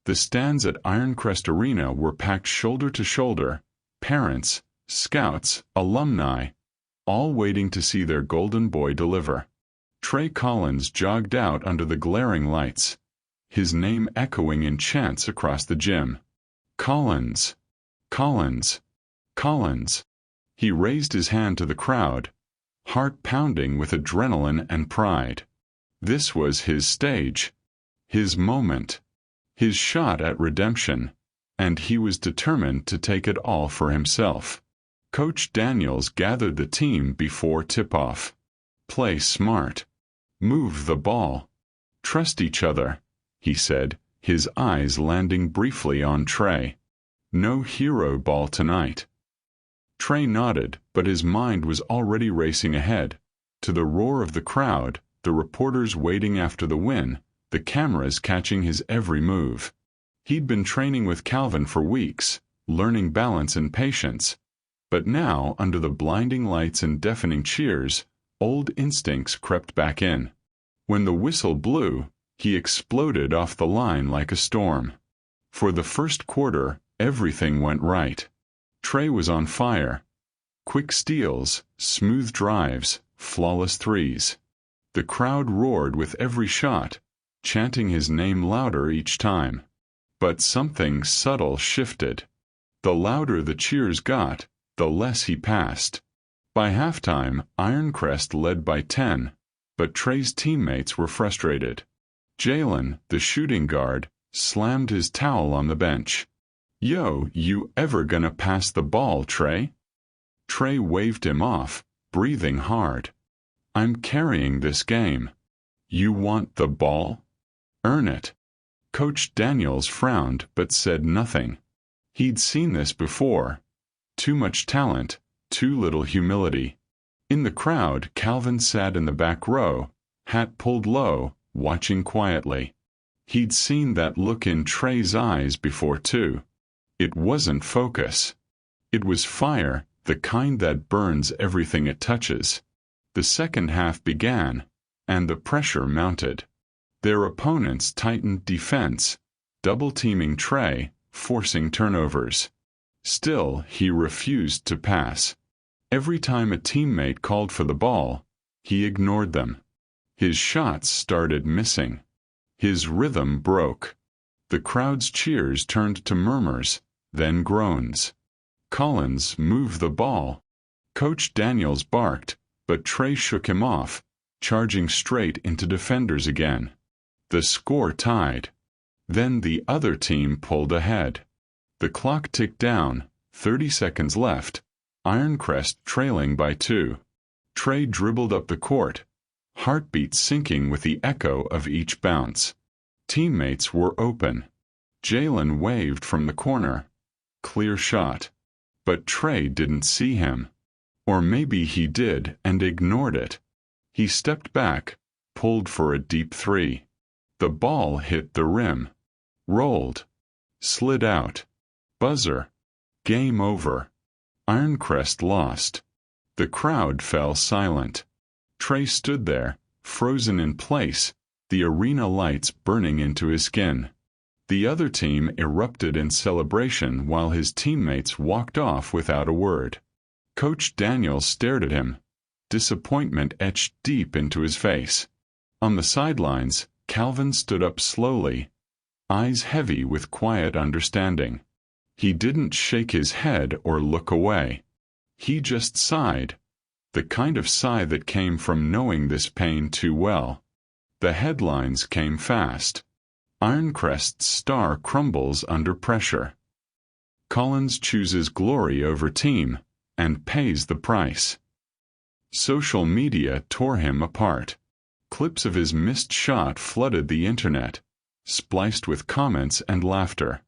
The stands at Ironcrest Arena were packed shoulder to shoulder, parents, scouts, alumni, all waiting to see their golden boy deliver. Trey Collins jogged out under the glaring lights, his name echoing in chants across the gym. Collins! Collins! Collins! He raised his hand to the crowd, heart pounding with adrenaline and pride. This was his stage, his moment, his shot at redemption, and he was determined to take it all for himself. Coach Daniels gathered the team before tip-off. Play smart. Move the ball. Trust each other, he said, his eyes landing briefly on Trey. No hero ball tonight. Trey nodded, but his mind was already racing ahead, to the roar of the crowd, the reporters waiting after the win, the cameras catching his every move. He'd been training with Calvin for weeks, learning balance and patience. But now, under the blinding lights and deafening cheers, old instincts crept back in. When the whistle blew, he exploded off the line like a storm. For the first quarter, everything went right. Trey was on fire. Quick steals, smooth drives, flawless threes. The crowd roared with every shot, chanting his name louder each time. But something subtle shifted. The louder the cheers got, the less he passed. By halftime, Ironcrest led by 10, but Trey's teammates were frustrated. Jalen, the shooting guard, slammed his towel on the bench. "Yo, you ever gonna pass the ball, Trey?" Trey waved him off, breathing hard. "I'm carrying this game." "You want the ball? Earn it." Coach Daniels frowned but said nothing. He'd seen this before. Too much talent, too little humility. In the crowd, Calvin sat in the back row, hat pulled low, watching quietly. He'd seen that look in Trey's eyes before too. It wasn't focus. It was fire, the kind that burns everything it touches. The second half began, and the pressure mounted. Their opponents tightened defense, double-teaming Trey, forcing turnovers. Still, he refused to pass. Every time a teammate called for the ball, he ignored them. His shots started missing. His rhythm broke. The crowd's cheers turned to murmurs, then groans. "Collins, move the ball." Coach Daniels barked, but Trey shook him off, charging straight into defenders again. The score tied. Then the other team pulled ahead. The clock ticked down, 30 seconds left, Ironcrest trailing by 2. Trey dribbled up the court, heartbeat sinking with the echo of each bounce. Teammates were open. Jalen waved from the corner. Clear shot. But Trey didn't see him. Or maybe he did and ignored it. He stepped back, pulled for a deep three. The ball hit the rim. Rolled. Slid out. Buzzer. Game over. Ironcrest lost. The crowd fell silent. Trey stood there, frozen in place, the arena lights burning into his skin. The other team erupted in celebration while his teammates walked off without a word. Coach Daniels stared at him, disappointment etched deep into his face. On the sidelines, Calvin stood up slowly, eyes heavy with quiet understanding. He didn't shake his head or look away. He just sighed, the kind of sigh that came from knowing this pain too well. The headlines came fast. Ironcrest's star crumbles under pressure. Collins chooses glory over team, and pays the price. Social media tore him apart. Clips of his missed shot flooded the internet, spliced with comments and laughter.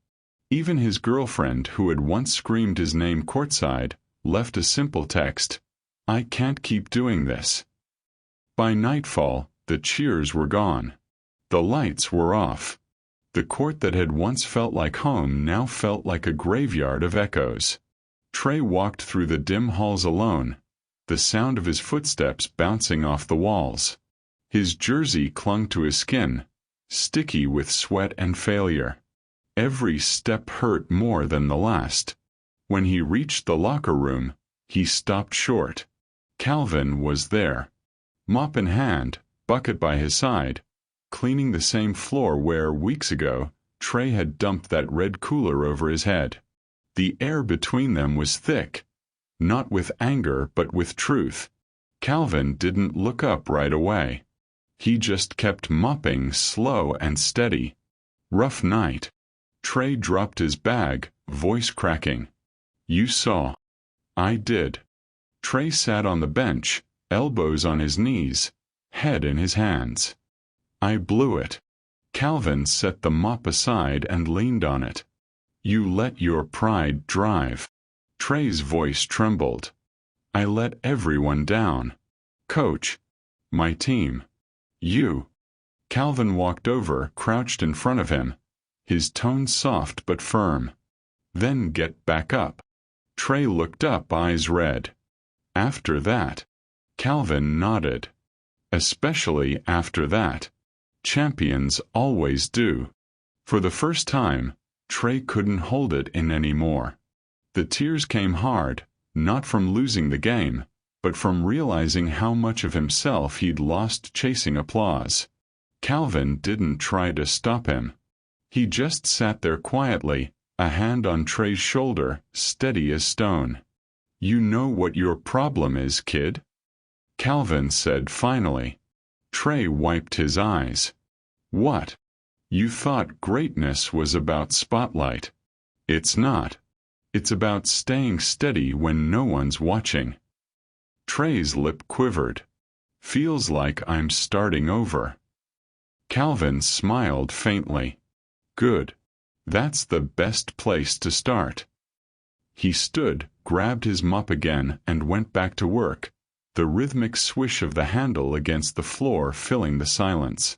Even his girlfriend, who had once screamed his name courtside, left a simple text, "I can't keep doing this." By nightfall, the cheers were gone. The lights were off. The court that had once felt like home now felt like a graveyard of echoes. Trey walked through the dim halls alone, the sound of his footsteps bouncing off the walls. His jersey clung to his skin, sticky with sweat and failure. Every step hurt more than the last. When he reached the locker room, he stopped short. Calvin was there. Mop in hand, bucket by his side, cleaning the same floor where, weeks ago, Trey had dumped that red cooler over his head. The air between them was thick, not with anger but with truth. Calvin didn't look up right away. He just kept mopping, slow and steady. Rough night. Trey dropped his bag, voice cracking. "You saw." "I did." Trey sat on the bench, elbows on his knees, head in his hands. "I blew it." Calvin set the mop aside and leaned on it. "You let your pride drive." Trey's voice trembled. "I let everyone down. Coach. My team. You." Calvin walked over, crouched in front of him, his tone soft but firm. "Then get back up." Trey looked up, eyes red. "After that." Calvin nodded. "Especially after that. Champions always do." For the first time, Trey couldn't hold it in anymore. The tears came hard, not from losing the game, but from realizing how much of himself he'd lost chasing applause. Calvin didn't try to stop him. He just sat there quietly, a hand on Trey's shoulder, steady as stone. "You know what your problem is, kid?" Calvin said finally. Trey wiped his eyes. "What? You thought greatness was about spotlight. It's not. It's about staying steady when no one's watching." Trey's lip quivered. "Feels like I'm starting over." Calvin smiled faintly. "Good. That's the best place to start." He stood, grabbed his mop again, and went back to work, the rhythmic swish of the handle against the floor filling the silence.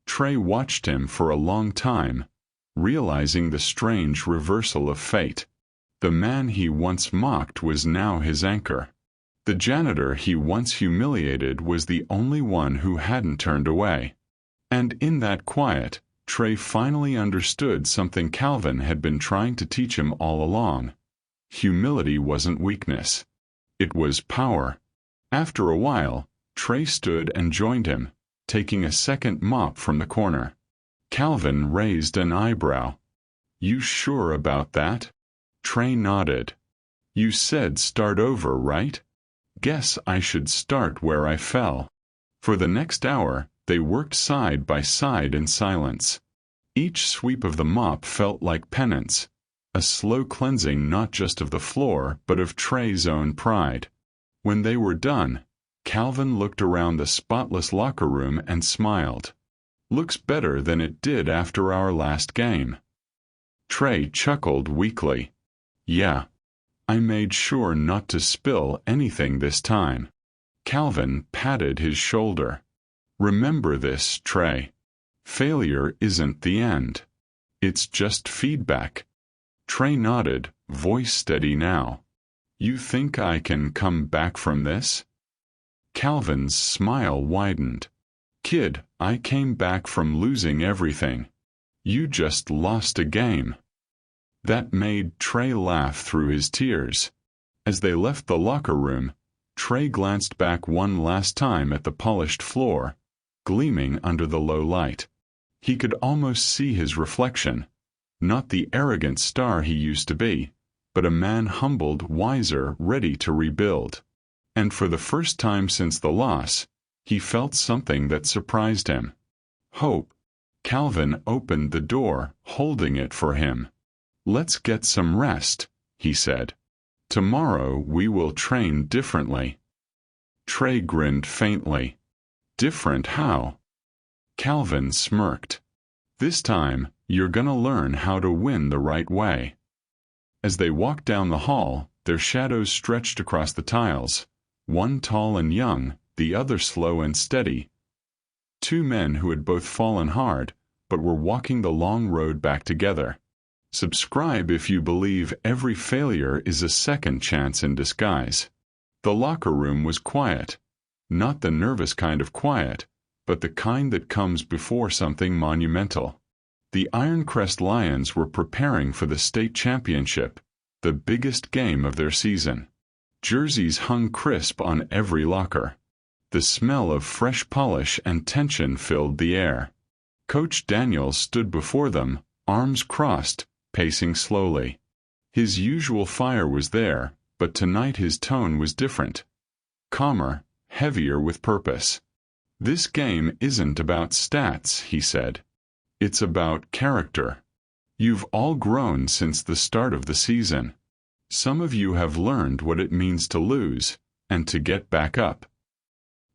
Trey watched him for a long time, realizing the strange reversal of fate. The man he once mocked was now his anchor. The janitor he once humiliated was the only one who hadn't turned away. And in that quiet, Trey finally understood something Calvin had been trying to teach him all along. Humility wasn't weakness. It was power. After a while, Trey stood and joined him, taking a second mop from the corner. Calvin raised an eyebrow. "You sure about that?" Trey nodded. "You said start over, right? Guess I should start where I fell." For the next hour, they worked side by side in silence. Each sweep of the mop felt like penance, a slow cleansing not just of the floor but of Trey's own pride. When they were done, Calvin looked around the spotless locker room and smiled. "Looks better than it did after our last game." Trey chuckled weakly. "Yeah. I made sure not to spill anything this time." Calvin patted his shoulder. "Remember this, Trey. Failure isn't the end. It's just feedback." Trey nodded, voice steady now. "You think I can come back from this?" Calvin's smile widened. "Kid, I came back from losing everything. You just lost a game." That made Trey laugh through his tears. As they left the locker room, Trey glanced back one last time at the polished floor, gleaming under the low light. He could almost see his reflection, not the arrogant star he used to be, but a man humbled, wiser, ready to rebuild. And for the first time since the loss, he felt something that surprised him. Hope. Calvin opened the door, holding it for him. "Let's get some rest," he said. "Tomorrow we will train differently." Trey grinned faintly. "Different how?" Calvin smirked. "This time, you're gonna learn how to win the right way." As they walked down the hall, their shadows stretched across the tiles, one tall and young, the other slow and steady. Two men who had both fallen hard, but were walking the long road back together. Subscribe if you believe every failure is a second chance in disguise. The locker room was quiet. Not the nervous kind of quiet, but the kind that comes before something monumental. The Ironcrest Lions were preparing for the state championship, the biggest game of their season. Jerseys hung crisp on every locker. The smell of fresh polish and tension filled the air. Coach Daniels stood before them, arms crossed, pacing slowly. His usual fire was there, but tonight his tone was different. Calmer, heavier with purpose. "This game isn't about stats," he said. "It's about character. You've all grown since the start of the season. Some of you have learned what it means to lose, and to get back up."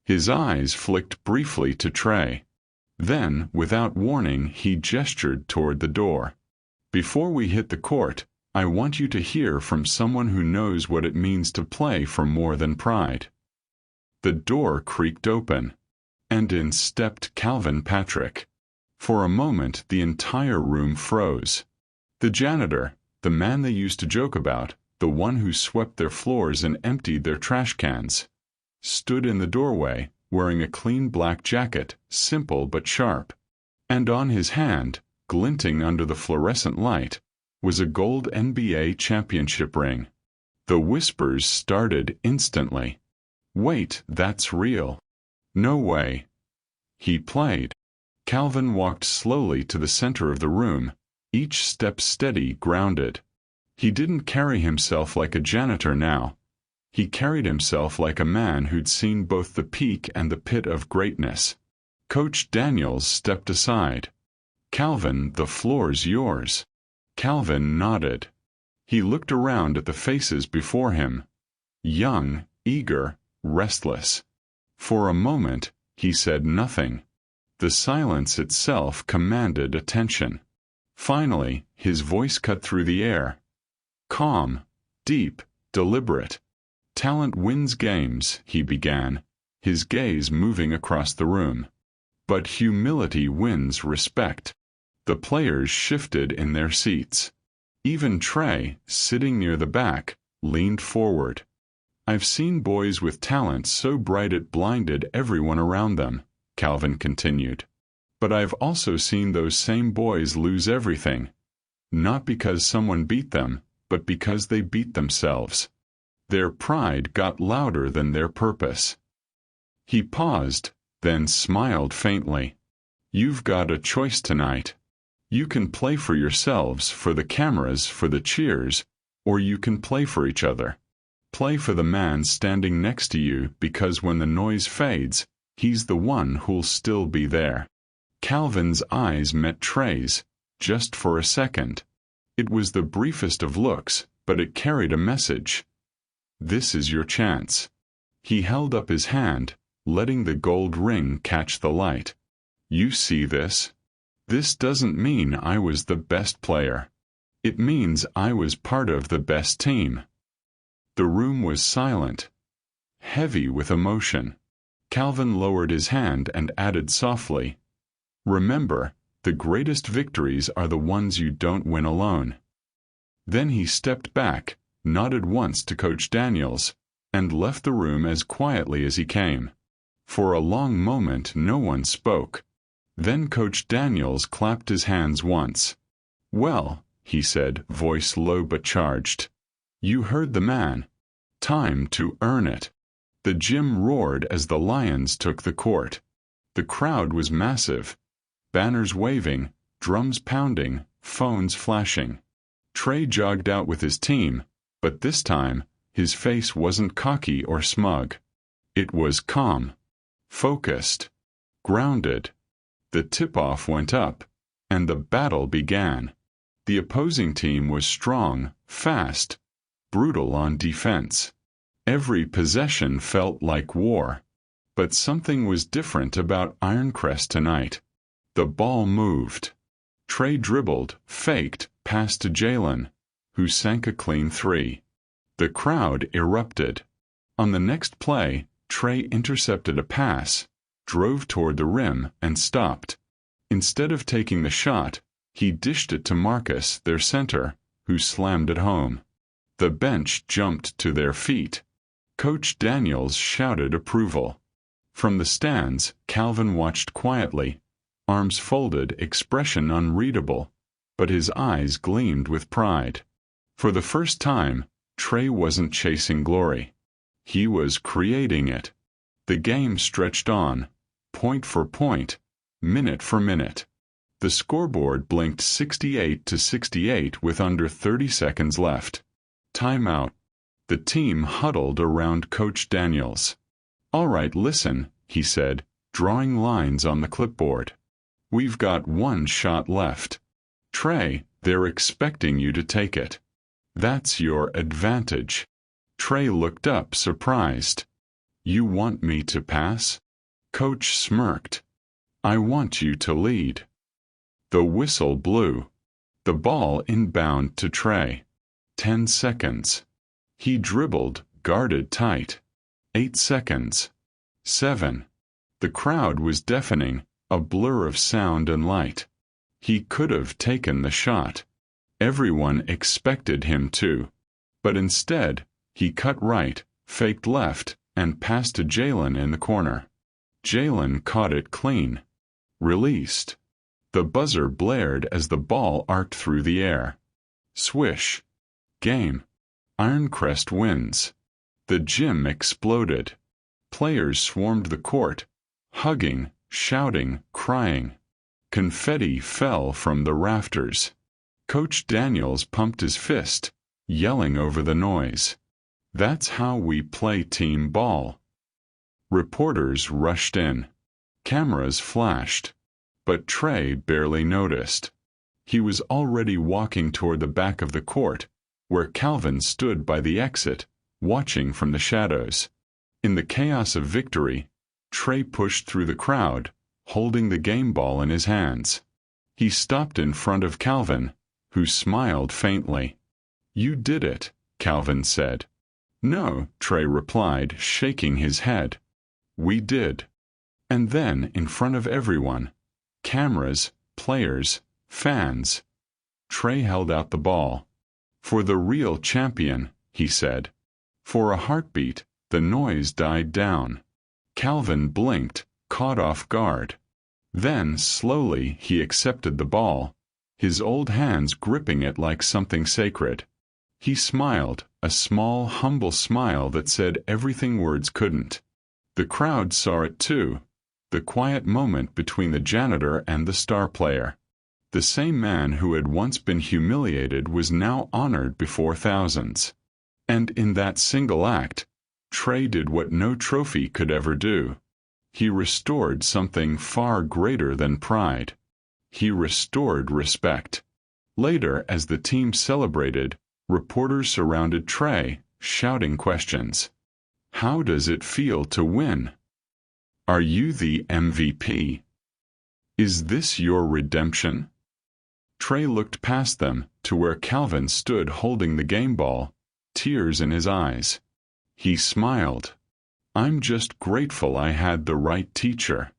His eyes flicked briefly to Trey. Then, without warning, he gestured toward the door. "Before we hit the court, I want you to hear from someone who knows what it means to play for more than pride." The door creaked open, and in stepped Calvin Patrick. For a moment, the entire room froze. The janitor, the man they used to joke about, the one who swept their floors and emptied their trash cans, stood in the doorway, wearing a clean black jacket, simple but sharp. And on his hand, glinting under the fluorescent light, was a gold NBA championship ring. The whispers started instantly. Wait, that's real. No way. He played. Calvin walked slowly to the center of the room, each step steady, grounded. He didn't carry himself like a janitor now. He carried himself like a man who'd seen both the peak and the pit of greatness. Coach Daniels stepped aside. Calvin, the floor's yours. Calvin nodded. He looked around at the faces before him. Young, eager, restless. For a moment, he said nothing. The silence itself commanded attention. Finally, his voice cut through the air. Calm, deep, deliberate. Talent wins games, he began, his gaze moving across the room. But humility wins respect. The players shifted in their seats. Even Trey, sitting near the back, leaned forward. I've seen boys with talent so bright it blinded everyone around them, Calvin continued. But I've also seen those same boys lose everything. Not because someone beat them, but because they beat themselves. Their pride got louder than their purpose. He paused, then smiled faintly. You've got a choice tonight. You can play for yourselves, for the cameras, for the cheers, or you can play for each other. Play for the man standing next to you, because when the noise fades, he's the one who'll still be there. Calvin's eyes met Trey's, just for a second. It was the briefest of looks, but it carried a message. This is your chance. He held up his hand, letting the gold ring catch the light. You see this? This doesn't mean I was the best player. It means I was part of the best team. The room was silent, heavy with emotion. Calvin lowered his hand and added softly, Remember, the greatest victories are the ones you don't win alone. Then he stepped back, nodded once to Coach Daniels, and left the room as quietly as he came. For a long moment no one spoke. Then Coach Daniels clapped his hands once. Well, he said, voice low but charged. You heard the man. Time to earn it. The gym roared as the Lions took the court. The crowd was massive. Banners waving, drums pounding, phones flashing. Trey jogged out with his team, but this time, his face wasn't cocky or smug. It was calm, focused, grounded. The tip-off went up, and the battle began. The opposing team was strong, fast, brutal on defense. Every possession felt like war. But something was different about Ironcrest tonight. The ball moved. Trey dribbled, faked, passed to Jalen, who sank a clean three. The crowd erupted. On the next play, Trey intercepted a pass, drove toward the rim, and stopped. Instead of taking the shot, he dished it to Marcus, their center, who slammed it home. The bench jumped to their feet. Coach Daniels shouted approval. From the stands, Calvin watched quietly, arms folded, expression unreadable, but his eyes gleamed with pride. For the first time, Trey wasn't chasing glory. He was creating it. The game stretched on, point for point, minute for minute. The scoreboard blinked 68-68 with under 30 seconds left. Timeout. The team huddled around Coach Daniels. All right, listen, he said, drawing lines on the clipboard. We've got one shot left. Trey, they're expecting you to take it. That's your advantage. Trey looked up, surprised. You want me to pass? Coach smirked. I want you to lead. The whistle blew. The ball inbound to Trey. 10 seconds. He dribbled, guarded tight. 8 seconds. 7. The crowd was deafening, a blur of sound and light. He could have taken the shot. Everyone expected him to. But instead, he cut right, faked left, and passed to Jalen in the corner. Jalen caught it clean. Released. The buzzer blared as the ball arced through the air. Swish. Game. Ironcrest wins. The gym exploded. Players swarmed the court, hugging, shouting, crying. Confetti fell from the rafters. Coach Daniels pumped his fist, yelling over the noise. "That's how we play team ball." Reporters rushed in. Cameras flashed. But Trey barely noticed. He was already walking toward the back of the court, where Calvin stood by the exit, watching from the shadows. In the chaos of victory, Trey pushed through the crowd, holding the game ball in his hands. He stopped in front of Calvin, who smiled faintly. "You did it," Calvin said. "No," Trey replied, shaking his head. "We did." And then, in front of everyone, cameras, players, fans, Trey held out the ball. "For the real champion," he said. For a heartbeat, the noise died down. Calvin blinked, caught off guard. Then, slowly, he accepted the ball, his old hands gripping it like something sacred. He smiled, a small, humble smile that said everything words couldn't. The crowd saw it too. The quiet moment between the janitor and the star player. The same man who had once been humiliated was now honored before thousands. And in that single act, Trey did what no trophy could ever do. He restored something far greater than pride. He restored respect. Later, as the team celebrated, reporters surrounded Trey, shouting questions. "How does it feel to win? Are you the MVP? Is this your redemption?" Trey looked past them to where Calvin stood holding the game ball, tears in his eyes. He smiled. "I'm just grateful I had the right teacher."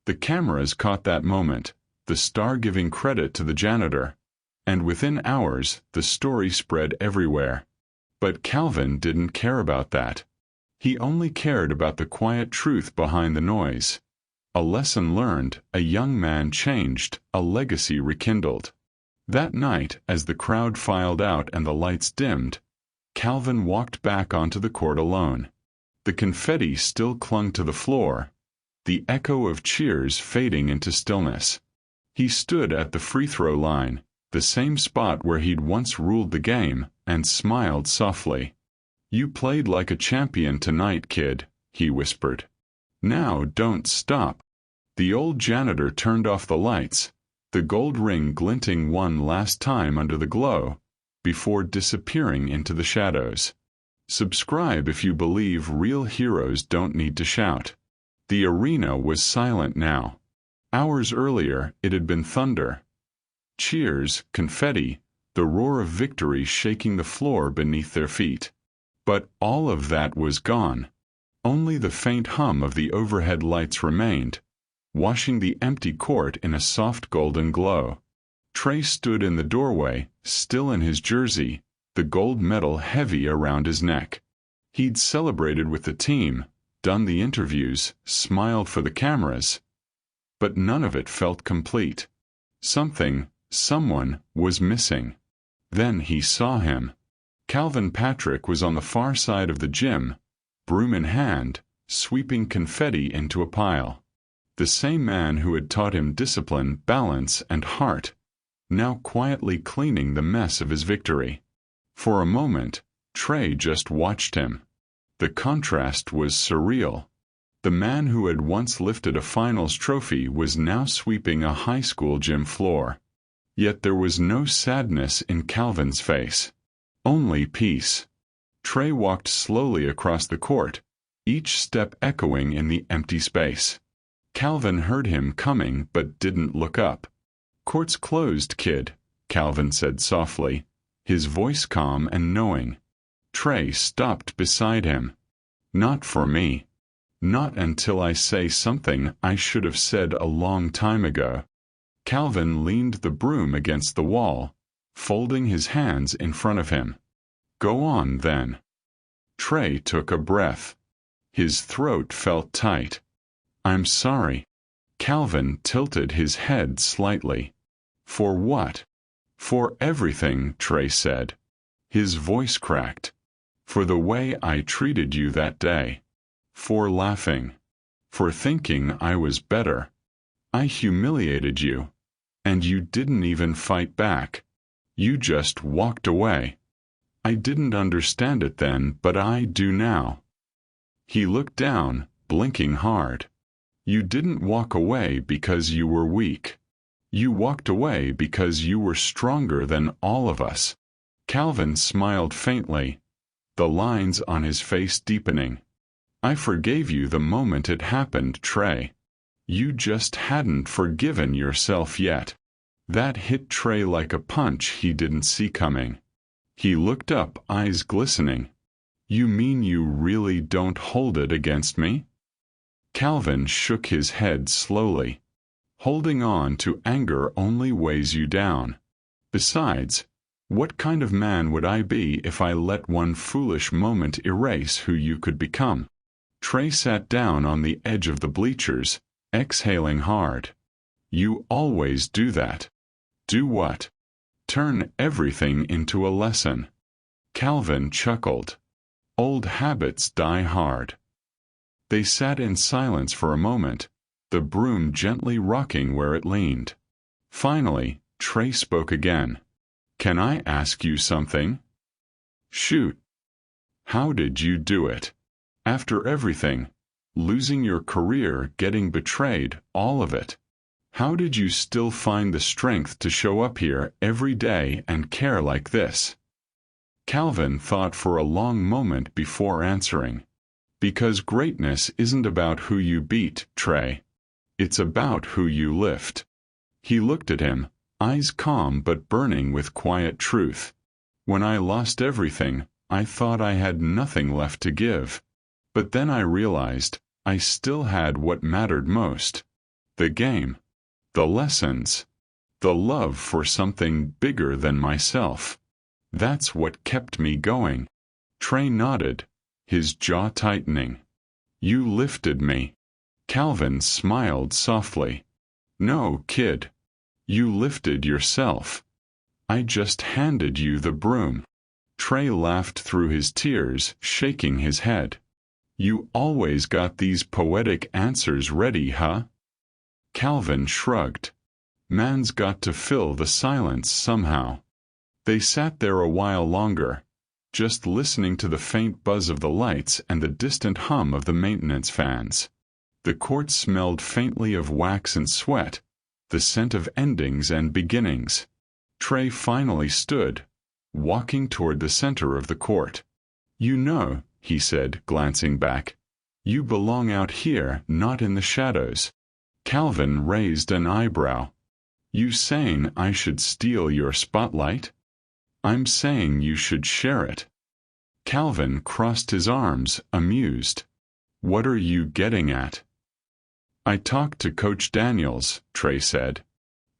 The cameras caught that moment, the star giving credit to the janitor, and within hours the story spread everywhere. But Calvin didn't care about that. He only cared about the quiet truth behind the noise. A lesson learned, a young man changed, a legacy rekindled. That night, as the crowd filed out and the lights dimmed, Calvin walked back onto the court alone. The confetti still clung to the floor, the echo of cheers fading into stillness. He stood at the free throw line, the same spot where he'd once ruled the game, and smiled softly. "You played like a champion tonight, kid," he whispered. "Now don't stop." The old janitor turned off the lights, the gold ring glinting one last time under the glow, before disappearing into the shadows. Subscribe if you believe real heroes don't need to shout. The arena was silent now. Hours earlier, it had been thunder. Cheers, confetti, the roar of victory shaking the floor beneath their feet. But all of that was gone. Only the faint hum of the overhead lights remained, washing the empty court in a soft golden glow. Trey stood in the doorway, still in his jersey, the gold medal heavy around his neck. He'd celebrated with the team, done the interviews, smiled for the cameras, but none of it felt complete. Someone was missing. Then he saw him. Calvin Patrick was on the far side of the gym, broom in hand, sweeping confetti into a pile. The same man who had taught him discipline, balance, and heart, now quietly cleaning the mess of his victory. For a moment, Trey just watched him. The contrast was surreal. The man who had once lifted a finals trophy was now sweeping a high school gym floor. Yet there was no sadness in Calvin's face. Only peace. Trey walked slowly across the court, each step echoing in the empty space. Calvin heard him coming but didn't look up. "Court's closed, kid," Calvin said softly, his voice calm and knowing. Trey stopped beside him. "Not for me. Not until I say something I should have said a long time ago." Calvin leaned the broom against the wall, folding his hands in front of him. "Go on, then." Trey took a breath. His throat felt tight. "I'm sorry." Calvin tilted his head slightly. "For what?" For everything, Trey said. His voice cracked. For the way I treated you that day. For laughing. For thinking I was better. I humiliated you. And you didn't even fight back. You just walked away. I didn't understand it then, but I do now. He looked down, blinking hard. You didn't walk away because you were weak. You walked away because you were stronger than all of us. Calvin smiled faintly, the lines on his face deepening. I forgave you the moment it happened, Trey. You just hadn't forgiven yourself yet. That hit Trey like a punch he didn't see coming. He looked up, eyes glistening. You mean you really don't hold it against me? Calvin shook his head slowly. Holding on to anger only weighs you down. Besides, what kind of man would I be if I let one foolish moment erase who you could become? Trey sat down on the edge of the bleachers, exhaling hard. You always do that. Do what? Turn everything into a lesson. Calvin chuckled. Old habits die hard. They sat in silence for a moment, the broom gently rocking where it leaned. Finally, Trey spoke again. Can I ask you something? Shoot. How did you do it? After everything, losing your career, getting betrayed, all of it. How did you still find the strength to show up here every day and care like this? Calvin thought for a long moment before answering. Because greatness isn't about who you beat, Trey. It's about who you lift. He looked at him, eyes calm but burning with quiet truth. When I lost everything, I thought I had nothing left to give. But then I realized I still had what mattered most. The game. The lessons. The love for something bigger than myself. That's what kept me going. Trey nodded, his jaw tightening. You lifted me. Calvin smiled softly. No, kid. You lifted yourself. I just handed you the broom. Trey laughed through his tears, shaking his head. You always got these poetic answers ready, huh? Calvin shrugged. Man's got to fill the silence somehow. They sat there a while longer, just listening to the faint buzz of the lights and the distant hum of the maintenance fans. The court smelled faintly of wax and sweat, the scent of endings and beginnings. Trey finally stood, walking toward the center of the court. You know, he said, glancing back, you belong out here, not in the shadows. Calvin raised an eyebrow. You saying I should steal your spotlight? I'm saying you should share it. Calvin crossed his arms, amused. What are you getting at? I talked to Coach Daniels, Trey said.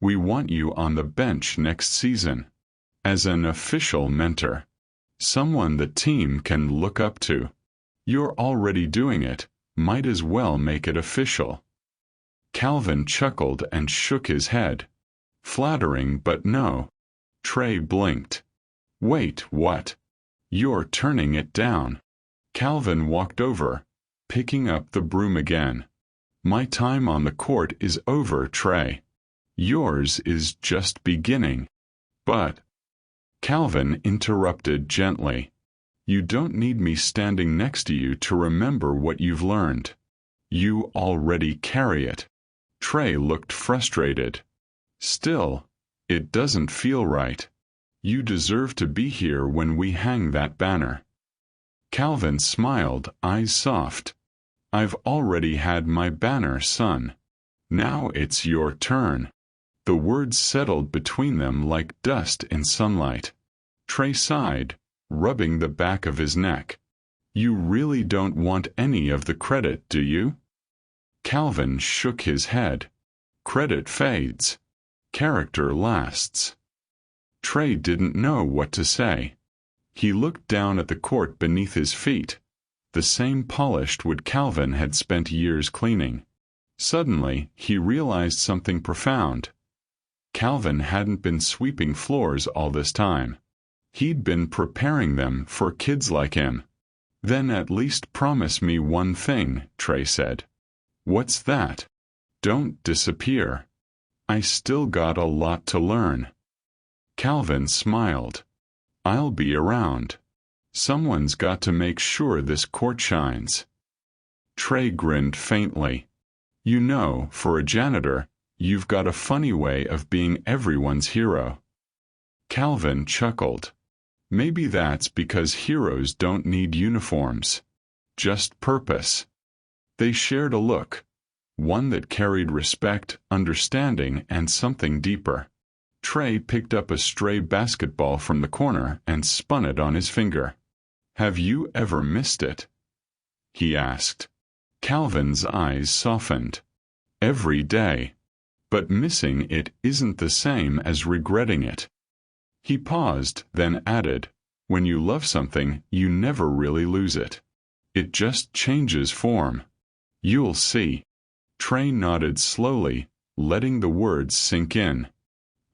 We want you on the bench next season. As an official mentor. Someone the team can look up to. You're already doing it, might as well make it official. Calvin chuckled and shook his head. Flattering, but no. Trey blinked. Wait, what? You're turning it down. Calvin walked over, picking up the broom again. My time on the court is over, Trey. Yours is just beginning. But... Calvin interrupted gently. You don't need me standing next to you to remember what you've learned. You already carry it. Trey looked frustrated. Still, it doesn't feel right. You deserve to be here when we hang that banner. Calvin smiled, eyes soft. I've already had my banner, son. Now it's your turn. The words settled between them like dust in sunlight. Trey sighed, rubbing the back of his neck. You really don't want any of the credit, do you? Calvin shook his head. Credit fades. Character lasts. Trey didn't know what to say. He looked down at the court beneath his feet, the same polished wood Calvin had spent years cleaning. Suddenly, he realized something profound. Calvin hadn't been sweeping floors all this time. He'd been preparing them for kids like him. "Then at least promise me one thing," Trey said. "What's that?" "Don't disappear. I still got a lot to learn." Calvin smiled. "I'll be around. Someone's got to make sure this court shines." Trey grinned faintly. "You know, for a janitor, you've got a funny way of being everyone's hero." Calvin chuckled. "Maybe that's because heroes don't need uniforms. Just purpose." They shared a look, one that carried respect, understanding, and something deeper. Trey picked up a stray basketball from the corner and spun it on his finger. "Have you ever missed it?" he asked. Calvin's eyes softened. "Every day. But missing it isn't the same as regretting it." He paused, then added, "When you love something, you never really lose it. It just changes form. You'll see." Trey nodded slowly, letting the words sink in.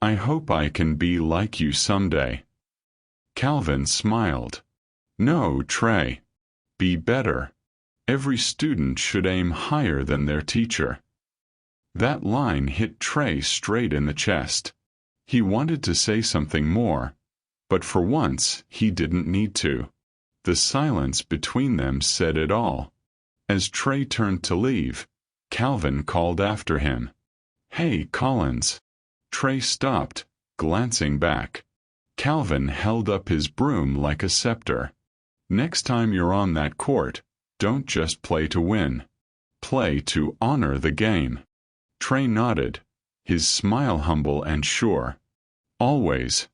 "I hope I can be like you someday." Calvin smiled. "No, Trey. Be better. Every student should aim higher than their teacher." That line hit Trey straight in the chest. He wanted to say something more, but for once he didn't need to. The silence between them said it all. As Trey turned to leave, Calvin called after him. "Hey, Collins." Trey stopped, glancing back. Calvin held up his broom like a scepter. "Next time you're on that court, don't just play to win. Play to honor the game." Trey nodded, his smile humble and sure. "Always."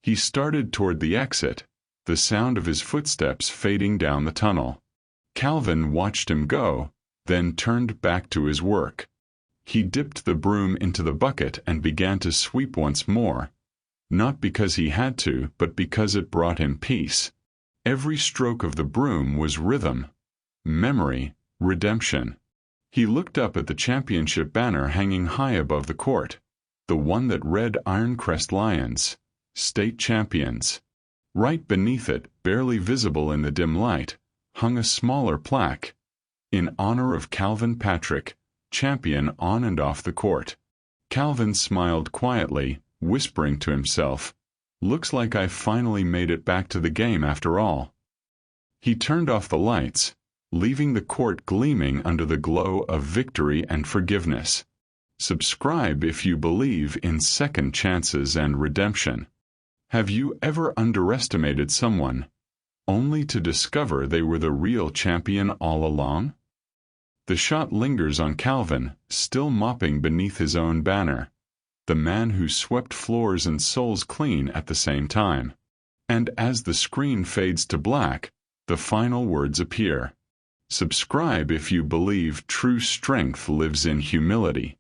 He started toward the exit, the sound of his footsteps fading down the tunnel. Calvin watched him go, then turned back to his work. He dipped the broom into the bucket and began to sweep once more, not because he had to, but because it brought him peace. Every stroke of the broom was rhythm, memory, redemption. He looked up at the championship banner hanging high above the court, the one that read Ironcrest Lions, state champions. Right beneath it, barely visible in the dim light, hung a smaller plaque, "In honor of Calvin Patrick, champion on and off the court." Calvin smiled quietly, whispering to himself, "Looks like I finally made it back to the game after all." He turned off the lights, leaving the court gleaming under the glow of victory and forgiveness. Subscribe if you believe in second chances and redemption. Have you ever underestimated someone, only to discover they were the real champion all along? The shot lingers on Calvin, still mopping beneath his own banner, the man who swept floors and souls clean at the same time. And as the screen fades to black, the final words appear. Subscribe if you believe true strength lives in humility.